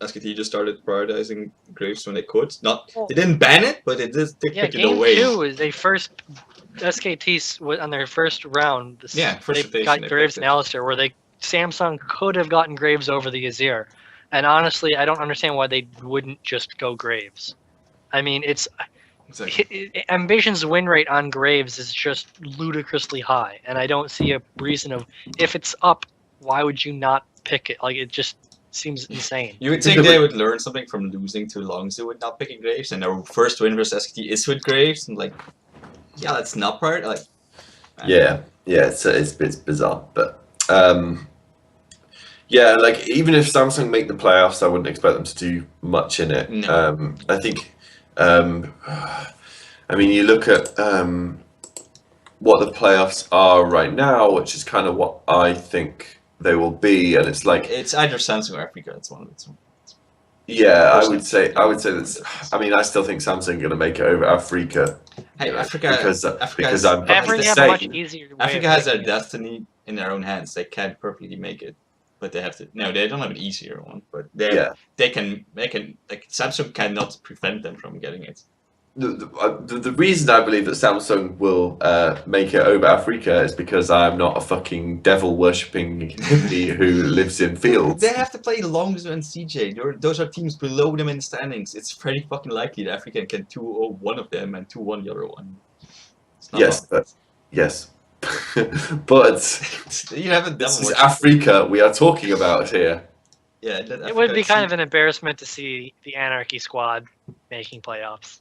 C: SKT just started prioritizing Graves when they could. They didn't ban it, but they did pick it away.
A: Game 2 is they first SKT on their first round. They got Graves and Alistair, where Samsung could have gotten Graves over the Azir. And honestly, I don't understand why they wouldn't just go Graves. I mean, Ambition's win rate on Graves is just ludicrously high, and I don't see a reason of, if it's up, why would you not pick it? Like, it just seems insane.
C: You would think they would learn something from losing to Longzhu with not picking Graves, and their first win versus SKT is with Graves, and like, yeah, that's not part. Like,
B: it's bizarre, but yeah, like even if Samsung make the playoffs, I wouldn't expect them to do much in it.
C: No.
B: I think, I mean, you look at what the playoffs are right now, which is kind of what I think they will be, and it's like
C: it's either Samsung or Afreeca. It's one of the two.
B: Yeah, I would say that's. I mean, I still think Samsung are going to make it over Afreeca.
C: Hey, Afreeca,
B: because I'm
A: much easier.
C: Afreeca has their destiny in their own hands. They can't perfectly make it, but they have to. No, they don't have an easier one, but they can. Like Samsung cannot prevent them from getting it.
B: The reason I believe that Samsung will make it over Afreeca is because I'm not a fucking devil worshipping hippie who lives in fields.
C: They have to play Longzhu and CJ. Those are teams below them in the standings. It's very fucking likely that Afreeca can 2-0 one of them and 2-1 the other one.
B: Yes, but
C: you have a
B: this is Afreeca we are talking about here.
C: Yeah,
A: it would be kind of an embarrassment to see the Anarchy squad making playoffs.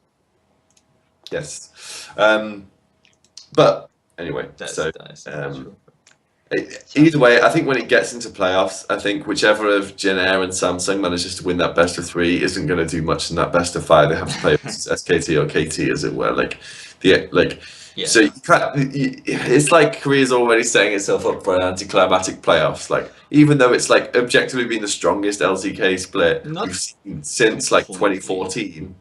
B: Yes, but anyway, Either way, I think when it gets into playoffs, I think whichever of Jin Air and Samsung manages to win that best of 3 isn't going to do much in that best of 5. They have to play SKT or KT, as it were.
C: Yeah.
B: So it's like Korea's already setting itself up for an anticlimactic playoffs. Like, even though it's like objectively been the strongest LCK split
C: Not
B: we've seen since like
C: completely.
B: 2014.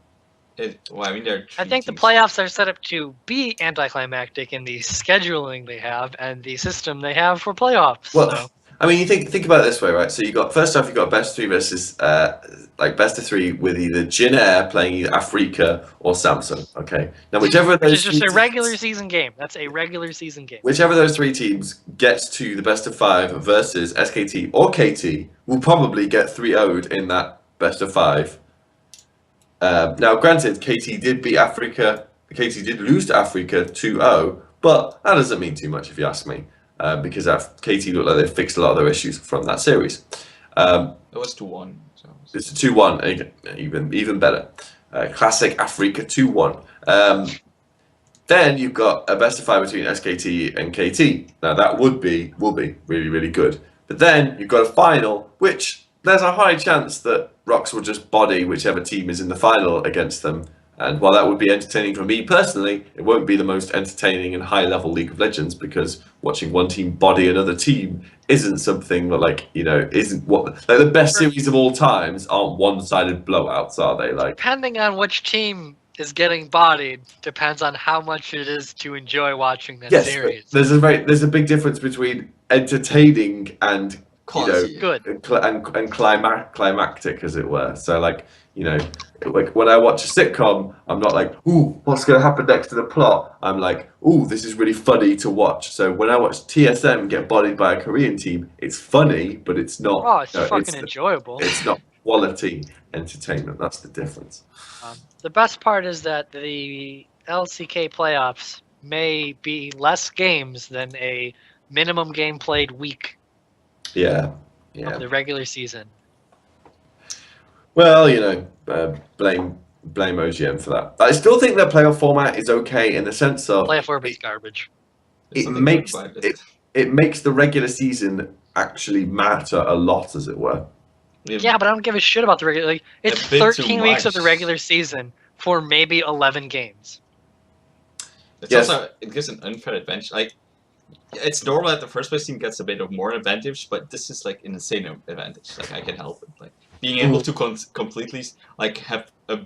C: Well, I mean, there are
A: I
C: three
A: think the
C: teams.
A: playoffs are set up to be anticlimactic in the scheduling they have and the system they have for playoffs.
B: Well,
A: So.
B: I mean, you think about it this way, right? So you got first off, you got best 3 versus like best of 3 with either Jin Air playing either Afreeca or Samsung. Okay, now whichever of
A: Which
B: those
A: is just
B: three
A: a regular
B: teams-
A: season game. That's a regular season game.
B: whichever of those 3 teams gets to the best of 5 versus SKT or KT will probably get 3-0'd in that best of 5. Now, granted, KT did beat Afreeca. KT did lose to Afreeca 2-0, but that doesn't mean too much if you ask me, because KT looked like they fixed a lot of their issues from that series.
C: It was 2-1. So.
B: It's a 2-1, even better. Classic Afreeca 2-1. Then you've got a best of 5 between SKT and KT. Now that will be really, really good. But then you've got a final, which there's a high chance that Rox will just body whichever team is in the final against them. And while that would be entertaining for me personally, it won't be the most entertaining and high-level League of Legends, because watching one team body another team isn't something that, isn't what like the best series of all times aren't one-sided blowouts, are they? Like,
A: Depending on which team is getting bodied, depends on how much it is to enjoy watching that
B: yes,
A: series.
B: but there's a big difference between entertaining and
C: Quality.
A: Good.
B: and climactic, as it were. So like when I watch a sitcom, I'm not like, ooh, what's going to happen next to the plot? I'm like, ooh, this is really funny to watch. So when I watch TSM get bodied by a Korean team, it's funny, but it's not.
A: Oh, it's fucking enjoyable.
B: It's not quality entertainment. That's the difference.
A: The best part is that the LCK playoffs may be less games than a minimum game played week
B: Yeah.
A: of the regular season.
B: Well, blame OGM for that. I still think their playoff format is okay in the sense of
A: Playoff format's garbage.
B: it makes the regular season actually matter a lot, as it were.
A: Yeah, but I don't give a shit about the regular. Like, it's
C: A bit too
A: 13 weeks of the
C: much.
A: regular season for maybe 11 games.
C: It's
B: Yes.
C: also, it gives an unfair advantage. Like, it's normal that the first place team gets a bit of more advantage, but this is like an insane advantage. Like, I can help it. Like, being able to completely like have a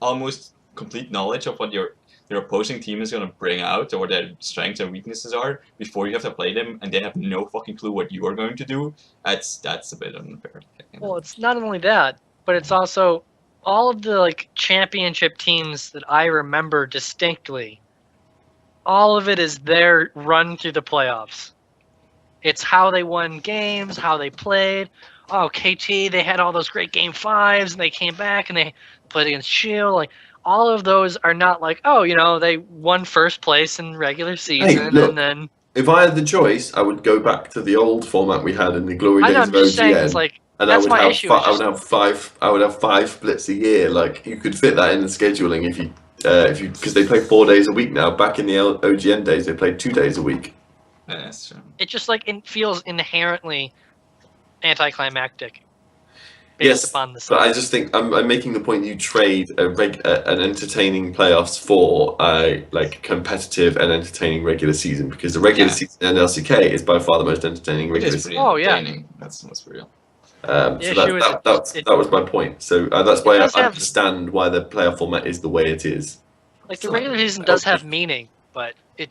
C: almost complete knowledge of what your opposing team is gonna bring out, or what their strengths and weaknesses are before you have to play them, and they have no fucking clue what you are going to do. That's a bit unfair.
A: Well, it's not only that, but it's also all of the like championship teams that I remember distinctly. All of it is their run through the playoffs. It's how they won games, how they played. Oh, KT, they had all those great game 5s, and they came back and they played against Shield. Like, all of those are not like, oh, they won first place in regular season,
B: look,
A: and then.
B: If I had the choice, I would go back to the old format we had in the glory
A: I know,
B: days
A: I'm
B: of
A: just saying,
B: OGN.
A: it's like,
B: And
A: that's my
B: have
A: issue.
B: I would have 5 splits a year. Like, you could fit that in the scheduling if you because they play 4 days a week now. Back in the OGN days, they played 2 days a week.
C: Yeah, that's true.
A: It just like it feels inherently anticlimactic based
B: Yes,
A: upon the
B: but I just think I'm making the point you trade an entertaining playoffs for like competitive and entertaining regular season, because the regular season in LCK is by far the most entertaining
C: It
B: regular
C: is
B: season.
C: pretty
A: Oh, yeah.
C: entertaining. That's real.
B: So
A: issue is
B: that was my point. So that's why I
A: does have-
B: understand why the playoff format is the way it is.
A: Like the
C: So,
A: regular season does have meaning, but it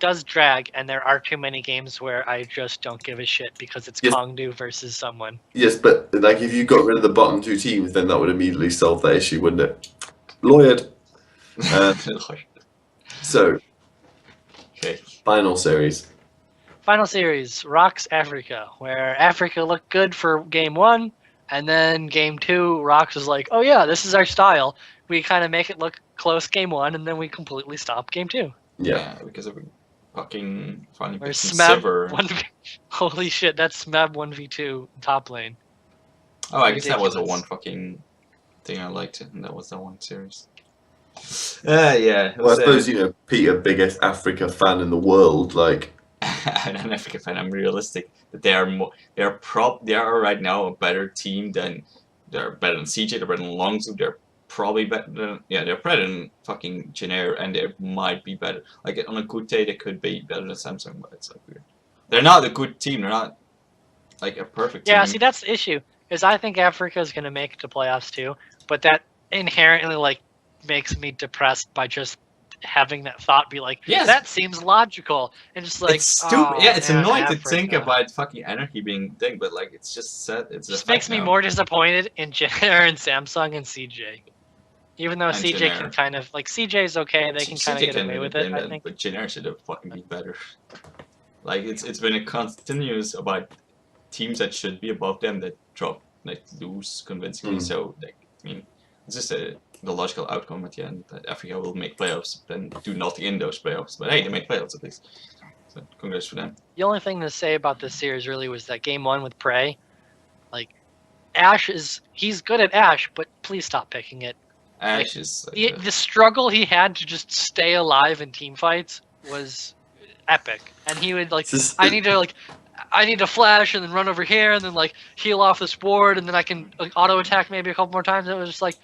A: does drag, and there are too many games where I just don't give a shit because it's
B: Yes.
A: Kongdoo versus someone.
B: Yes, but like if you got rid of the bottom 2 teams, then that would immediately solve that issue, wouldn't it? Lawyered. So
C: Okay.
B: final series.
A: Final series, Rox Afreeca, where Africa looked good for game 1, and then game 2, Rox was like, oh yeah, this is our style. We kind of make it look close game 1, and then we completely stop game 2.
B: Yeah.
C: Because of fucking funny
A: Or
C: bits and
A: Smeb
C: Sivir.
A: 1v. Holy shit, that's Smeb 1v2 top lane.
C: Oh, I guess that was a
A: Ridiculous.
C: one fucking thing I liked, and that was that one series. Yeah. It
B: Well, I
C: was,
B: suppose Peter, biggest Africa fan in the world, like
C: I'm an Africa fan. I'm realistic that they are right now a better team than they're better than CJ. They're better than Longzhu. They're probably better than they're better than fucking Jin Air, and they might be better. Like on a good day, they could be better than Samsung, but it's like weird. They're not a good team. They're not like a perfect team.
A: Yeah, see, that's the issue. Is I think Afreeca is going to make it to playoffs too, but that inherently like makes me depressed by just having that thought be like,
C: Yes.
A: that seems logical, and just like,
C: it's stupid.
A: oh,
C: Yeah, it's
A: man,
C: annoying to
A: Afreeca.
C: think about fucking anarchy being thing, but like it's just set. It's
A: Just
C: a
A: makes
C: fact
A: me
C: now.
A: more disappointed in Jin Air and Samsung and CJ. Even though
C: And
A: CJ
C: Jin
A: can
C: Air.
A: kind of like CJ's okay, they can kind of
C: CJ
A: get
C: can
A: away with
C: blame
A: it. I
C: them,
A: think.
C: but Jin Air should have fucking be better. Like it's been a continuous about teams that should be above them that drop like lose convincingly. So like I mean, it's just the logical outcome at the end that Afreeca will make playoffs, then do nothing in those playoffs. But hey, they made playoffs at least. So congrats for them.
A: The only thing to say about this series really was that game 1 with Prey, like Ash he's good at Ash, but please stop picking it.
C: Ash
A: Like,
C: is like
A: the struggle he had to just stay alive in team fights was epic, and he would like, I need to flash and then run over here and then like heal off this ward and then I can like, auto attack maybe a couple more times. It was just like,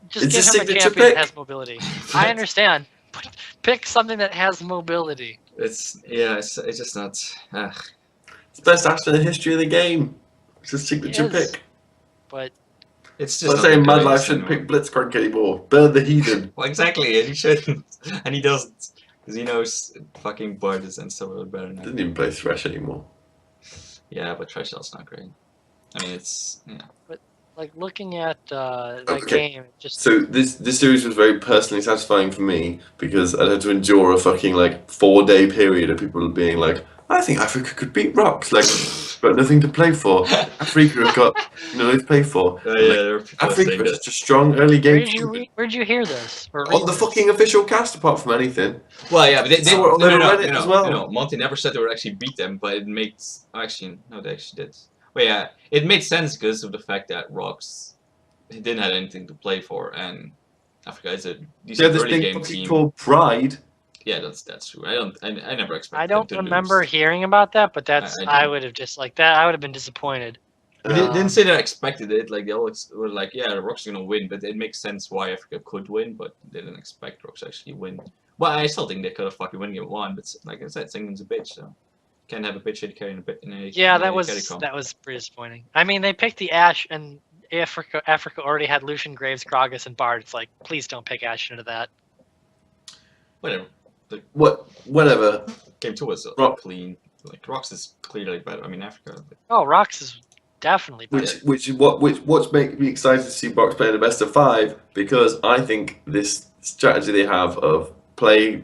A: just
B: It's
A: give
B: a
A: him a
B: signature
A: champion
B: pick.
A: that has mobility. I understand, but pick something that has mobility.
C: it's just not.
B: It's the best Ash in the history of the game. It's a signature
A: It is.
B: pick.
A: But
C: It's
B: I'm
C: just.
B: saying
C: not
B: Mad
C: the
B: Life
C: greatest
B: shouldn't
C: anymore.
B: pick Blitzcrank anymore. Burn the heathen.
C: Well, exactly, and he shouldn't, and he doesn't, because he knows fucking Bardis and stuff are better now.
B: Doesn't even play Thresh anymore.
C: Yeah, but Trash Shell's not great. I mean, it's
A: like looking at the
B: Okay.
A: game, just
B: So this series was very personally satisfying for me because I had to endure a fucking like 4-day period of people being like, I think Afreeca could beat Rocks, like, but nothing to play for. Afreeca have got nothing to play for.
C: yeah,
B: Like,
C: there are people saying
B: Afreeca is
C: that.
B: such a strong early game.
A: where'd you hear this? Or
B: On
A: read
B: the
A: this?
B: fucking official cast, apart from anything.
C: Well, yeah, but they
B: Saw it on
C: no,
B: Reddit as well.
C: no, Monty never said they would actually beat them, but it makes actually no, they actually did. Well, yeah, it made sense because of the fact that Rocks he didn't have anything to play for, and Afreeca is a
B: They
C: decent
B: had this
C: early
B: thing
C: game
B: fucking
C: team.
B: called Pride.
C: Yeah, that's true. I never expected.
A: I don't
C: them to
A: remember
C: lose.
A: hearing about that, but that's
C: I
A: I
C: don't.
A: would have just like that. I would have been disappointed.
C: But they didn't say they expected it. Like they all were like, yeah, Rocks are gonna win, but it makes sense why Afreeca could win, but they didn't expect Rocks to actually win. Well, I still think they could have fucking won game 1, but like I said, Singman's a bitch, so can't have a bitch hit carrying a bit in a
A: Yeah,
C: in
A: that
C: a
A: was
C: carry comp.
A: pretty disappointing. I mean, they picked the Ashe, and Africa already had Lucian, Graves, Gragas, and Bard. It's like, please don't pick Ashe into that.
C: Whatever.
B: Whatever.
C: Game 2 was
B: Rock.
C: clean. Like Rocks is clearly better. I mean, Afreeca. Like,
A: Oh, Rox is definitely better.
B: What's making me excited to see Box play in the best of 5 because I think this strategy they have of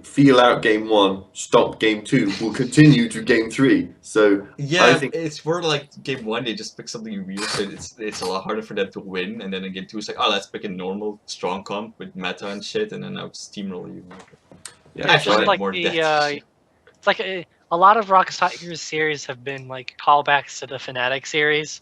B: feel out game 1, stop game 2 will continue to game 3. So
C: yeah,
B: I think
C: it's more like game 1 they just pick something weird, so it's a lot harder for them to win, and then in game 2 it's like, oh, let's pick a normal strong comp with meta and shit, and then now steamroll you.
A: Yeah, it's just
C: find
A: like
C: more
A: the
C: depth.
A: it's like a lot of Rock's Hot Heroes series have been like callbacks to the Fnatic series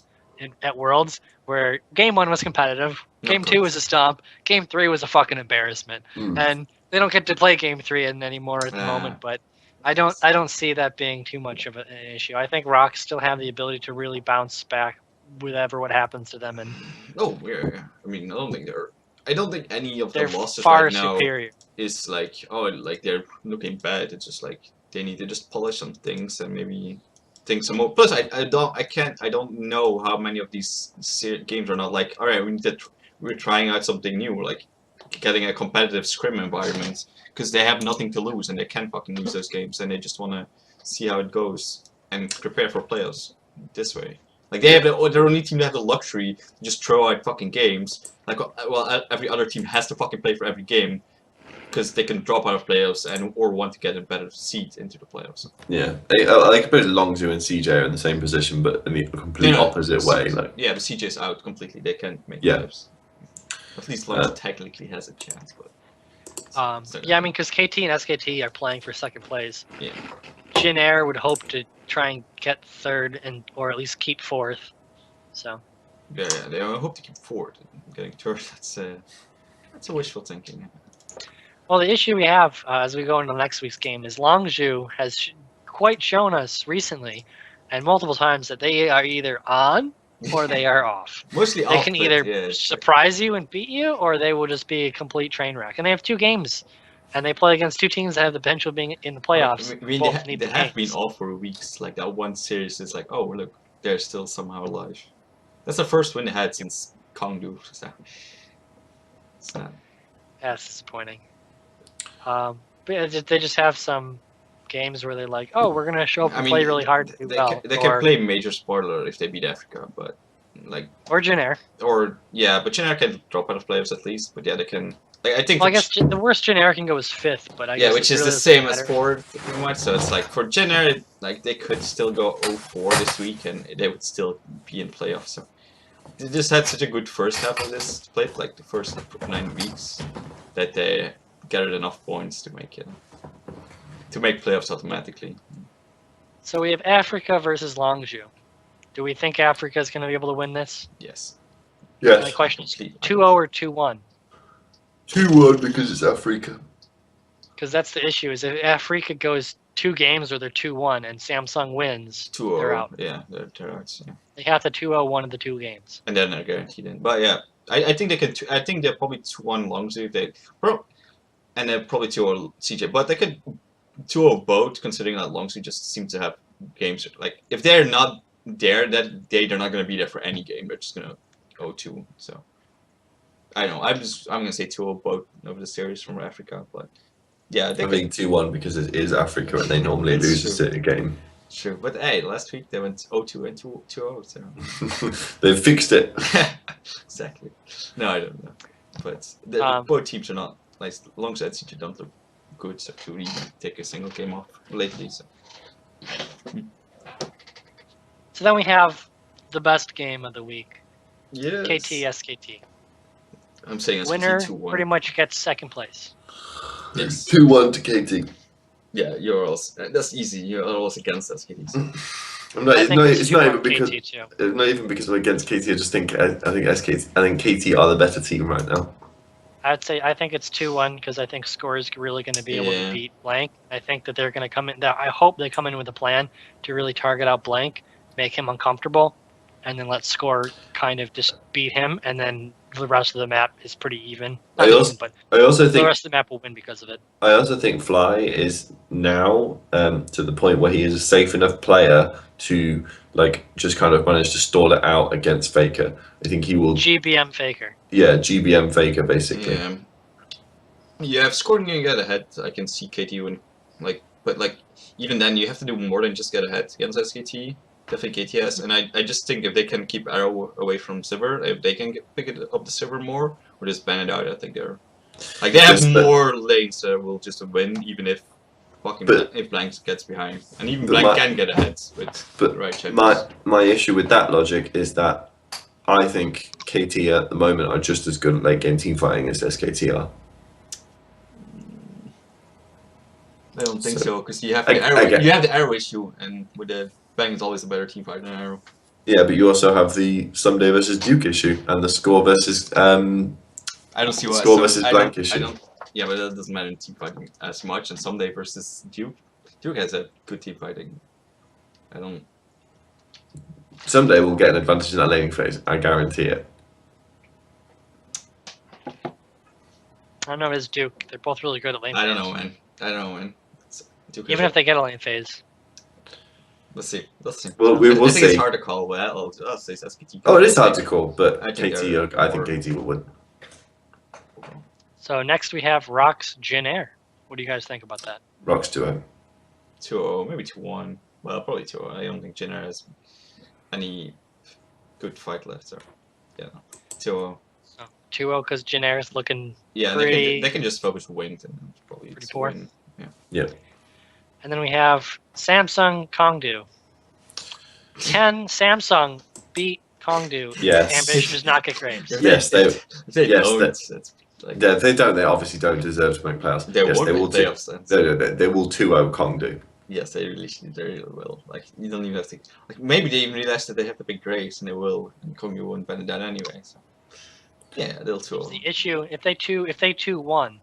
A: at Worlds, where game 1 was competitive, game 2 was a stomp, game 3 was a fucking embarrassment, and they don't get to play game 3 anymore at the moment. But I don't see that being too much of an issue. I think Rocks still have the ability to really bounce back whatever what happens to them, and
C: Oh, yeah. I mean, I don't think any of the
A: they're
C: losses
A: far
C: right now
A: superior.
C: is like, oh, like they're looking bad. It's just like they need to just polish some things and maybe think some more. Plus, I don't know how many of these games are not like, all right, we're trying out something new, like getting a competitive scrim environment, because they have nothing to lose and they can't fucking lose those games, and they just want to see how it goes and prepare for playoffs this way. Like they have their only team that have the luxury to just throw out fucking games. Like, well, every other team has to fucking play for every game because they can drop out of playoffs or want to get a better seat into the playoffs.
B: yeah, I compare Longzhu and CJ are in the same position, but in the complete opposite way. Like,
C: yeah, but CJ's out completely. They can't make
B: Yeah.
C: playoffs. At least Longzhu technically has a chance, but.
A: Yeah, I mean, because KT and SKT are playing for second place.
C: Yeah.
A: Jin Air would hope to try and get third or at least keep fourth. So.
C: Yeah, they hope to keep fourth. Getting third, that's a wishful thinking.
A: Well, the issue we have as we go into next week's game is Longzhu has quite shown us recently, and multiple times, that they are either on or they are off.
C: Mostly
A: They
C: off,
A: can
C: but
A: either
C: yeah, it's like-
A: surprise you and beat you, or they will just be a complete train wreck. And they have 2 games, and they play against 2 teams that have the potential of being in the playoffs.
C: I mean,
A: Both need
C: they
A: the
C: have been
A: games.
C: off for weeks. Like that one series is like, oh look, they're still somehow alive. That's the first win they had since Kongdoo. So it's not.
A: That's disappointing. But yeah, they just have some games where they're like, oh, we're gonna show up and play really hard and do well,
C: they
A: or
C: can play major spoiler if they beat Africa, but like
A: or Jin Air.
C: or yeah, but Jin Air can drop out of playoffs at least. But yeah, they can. Like, I think.
A: Well, I guess the worst Jin Air can go is 5th, but I guess
C: which
A: it
C: is
A: really
C: the same
A: doesn't
C: as
A: matter.
C: 4th, pretty much. So it's like for Jin Air, like they could still go 0-4 this week, and they would still be in playoffs. So they just had such a good first half of this split, like the first 9 weeks, that they gathered enough points to make it playoffs automatically.
A: So we have Afreeca versus Longzhu. Do we think Afreeca is going to be able to win this?
C: Yes.
A: My
B: Yes.
A: question is
C: Complete.
A: 2-0 or 2-1?
B: 2-1 because it's Afreeca.
A: Because that's the issue. Is if Afreeca goes 2 games where they're 2-1 and Samsung wins,
C: 2-0.
A: they're out.
C: Yeah, they're out. Yeah.
A: They have to 2-0 one of the 2 games.
C: And then they're guaranteed in. But yeah, I think they can. I think they're probably 2-1 Longzhu if they and they're probably 2-0 CJ. But they could 2-0 both, considering that Longzhu just seem to have games like if they're not there that day, they're not going to be there for any game. They're just going to 0-2. So I don't know. I'm gonna say 2-0 both over the series from Africa, but yeah, they
B: I think 2-1 because it is Africa and they normally
C: It's
B: lose
C: true.
B: a certain game.
C: Sure, but hey, last week they went 0-2 and 2-0, so
B: They've fixed it.
C: exactly. No, I don't know, but both teams are not like Longzhu and CJ don't look good, so to even take a single game off lately. So
A: So then we have the best game of the week.
C: yes.
A: KT SKT.
C: I'm saying SKT
A: Winner
C: 2-1.
A: pretty much gets 2nd place.
C: Yes.
B: 2-1 to KT.
C: Yeah, you're also that's easy. You're also against SKT. So.
B: I'm not,
A: I
B: it's
A: think
B: not,
A: it's
B: it's not
A: 2-1
B: even because
A: KT too.
B: it's not even because I'm against KT. I just think I think KT are the better team right now.
A: I think it's 2-1 because I think Score is really going to be able
C: Yeah.
A: to beat Blank. I think that they're going to come in. I hope they come in with a plan to really target out Blank, make him uncomfortable, and then let Score kind of just beat him, and then the rest of the map is pretty even. Not even, but
B: I also
A: the
B: think
A: rest of the map will win because of it.
B: I also think Fly is now to the point where he is a safe enough player to like just kind of manage to stall it out against Faker. I think he will.
A: GBM Faker.
B: Yeah, GBM Faker basically.
C: Yeah. Yeah, if Score can get ahead, I can see KT win. But even then, you have to do more than just get ahead against SKT. Definitely KTS, and I just think if they can keep Arrow away from Silver, if they can pick it up the Silver more, or just ban it out, I think they're like they have
B: Yes, but-
C: more lanes that will just win, even if if Blank gets behind, and even
B: But
C: Blank
B: my-
C: can get ahead with
B: but
C: the right champions.
B: My issue with that logic is that I think KT at the moment are just as good at late game team fighting as SKT are.
C: I don't think
B: So-
C: so, because you have
B: I
C: the arrow.
B: get-
C: You have the arrow issue, and with the Bang is always a better team fighter than Arrow.
B: Yeah, but you also have the Someday versus Duke issue and the Score versus
C: I don't see why.
B: Score versus Blank
C: I
B: issue.
C: don't. Yeah, but that doesn't matter in team fighting as much. And Someday versus Duke. Duke has a good team fighting. I don't.
B: Someday we'll get an advantage in that laning phase. I guarantee it.
A: I don't know. It's Duke. They're both really good at lane.
C: I don't
A: phase.
C: know, man. I don't know, man. Duke
A: Even if they get a lane phase.
C: let's see. Let's see.
B: Well, we
C: I
B: will
C: think it's
B: see.
C: hard to call. Well, I'll say SKT.
B: Oh, it is hard to call, but
C: I think
B: KT,
C: they're
B: I think
C: more-
B: KT will win.
A: So next we have Rox Jin Air. What do you guys think about that?
B: Rocks 2-0.
C: 2-0, maybe 2-1. Well, probably 2-0. I don't think Jin Air has any good fight left. So, yeah, 2-0.
A: So 2-0 because Jin Air is looking.
C: Yeah,
A: Pretty-
C: they can just focus winged and probably
A: Pretty
C: just
A: poor.
C: win.
A: And then we have Samsung Kongdoo. Can Samsung beat Kongdoo?
B: Yes.
A: Ambition does not get grapes.
B: Yes, they.
C: If they
B: yes,
C: don't,
B: that-
C: it's like
B: Yeah, they don't. They obviously don't deserve to make playoffs.
C: they
B: yes,
C: won't
B: they
C: make
B: will.
C: playoffs then.
B: They will 2-0 Kongdoo.
C: Yes, they really will. Like you don't even have to. Like maybe they even realize that they have the big graves and they will. And Kongyu won't ban it down anyway. So yeah, they'll 2-0.
A: The issue if they 2-1,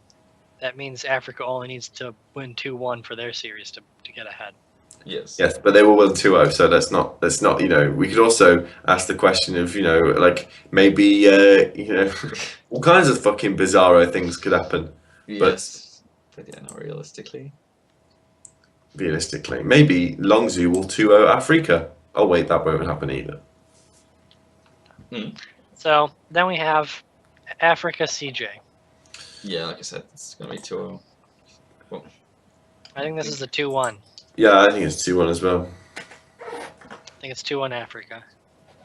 A: that means Africa only needs to win 2-1 for their series to get ahead.
C: Yes.
B: Yes, but they were won 2-0, so that's not, you know, we could also ask the question of, you know, like maybe you know, all kinds of fucking bizarro things could happen.
C: Yes. But yeah, not realistically.
B: Realistically, maybe Longzhu will 2-0 Afreeca. Oh wait, that won't happen either.
A: So then we have Africa CJ.
C: Yeah, like I said, it's gonna be 2-0.
A: I think this is a 2-1.
B: Yeah, I think it's 2-1 as well.
A: I think it's 2-1 Africa.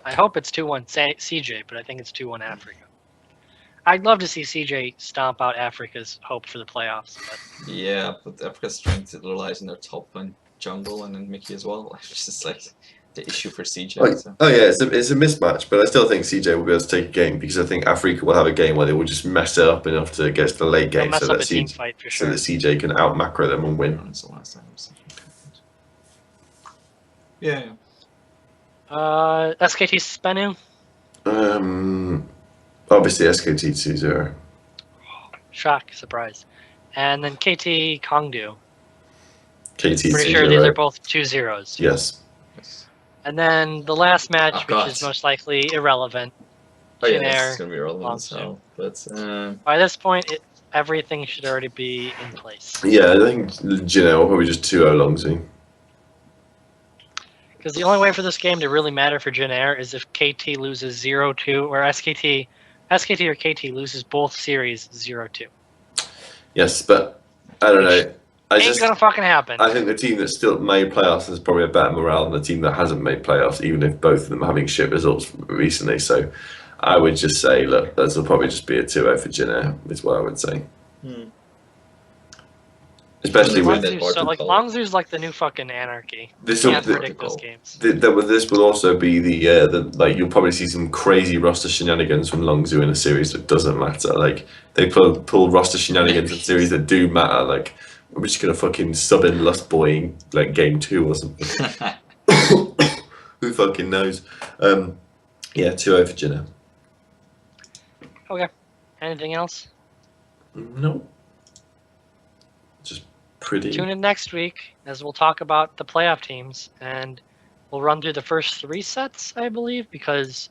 A: I hope it's 2-1 CJ, but I think it's 2-1 Africa. I'd love to see CJ stomp out Africa's hope for the playoffs. But
C: Yeah, but Africa's strength relies on their top line jungle and then Mickey as well. It's just like the issue for CJ.
B: Oh,
C: So.
B: oh yeah, it's a mismatch, but I still think CJ will be able to take a game because I think Afreeca will have a game where they will just mess it up enough to get to the late
A: they'll
B: game,
A: mess
B: so
A: up
B: that
A: a team
B: CJ,
A: fight for
B: so
A: sure.
B: that CJ can out macro them and win.
C: When's the last time it was Yeah.
A: SKT SBENU.
B: Obviously SKT 2-0.
A: Shock, surprise. And then KT Kongdoo.
B: KT
A: Pretty
B: 2-0.
A: sure these are both 2-0s.
B: Yes.
A: And then the last match,
C: Oh,
A: which
C: God.
A: is most likely irrelevant.
C: Oh yeah,
A: Jin Air,
C: it's gonna be relevant as
A: Longzhu.
C: hell. But
A: By this point, everything should already be in place.
B: Yeah, I think Jin Air will probably just 2-0 Longzhu.
A: Because the only way for this game to really matter for Jin Air is if KT loses 0-2, or SKT or KT loses both series 0-2.
B: Yes, but I don't know.
A: Ain't gonna fucking happen.
B: I think the team that still made playoffs has probably a better morale than the team that hasn't made playoffs, even if both of them are having shit results recently. So I would just say, look, this will probably just be a 2-0 for Jin Air, is what I would say. Especially with
A: Longzhu's like the new fucking anarchy.
B: this.
A: You can't predict those games.
B: This will also be the like you'll probably see some crazy roster shenanigans from Longzhu in a series that doesn't matter. Like they pull roster shenanigans in series that do matter. Like we're just gonna fucking sub in Lust Boy in like game 2 or something. Who fucking knows? Yeah, 2-0 for Jin Air.
A: Okay. Anything else?
B: No. Just pretty.
A: Tune in next week as we'll talk about the playoff teams and we'll run through the first 3 sets, I believe, because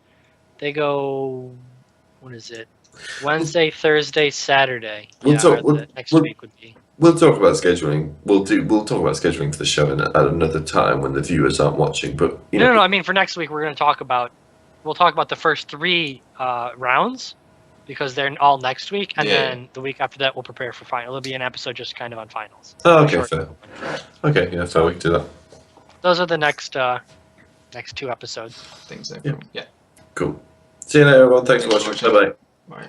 A: they go. What is it? Wednesday, Thursday, Saturday. Next week would be.
B: We'll talk about scheduling. We'll talk about scheduling for the show at another time when the viewers aren't watching. But
A: No. I mean, for next week, we're going to talk about. We'll talk about the first 3 rounds because they're all next week, and then the week after that, we'll prepare for final. It'll be an episode just kind of on finals.
B: Oh, okay, fair. Okay, yeah, fair. We can do that.
A: Those are the next 2 episodes.
C: things like
B: Yeah.
C: yeah.
B: Cool. See you later, everyone. Thanks for watching. Bye bye.
C: Bye.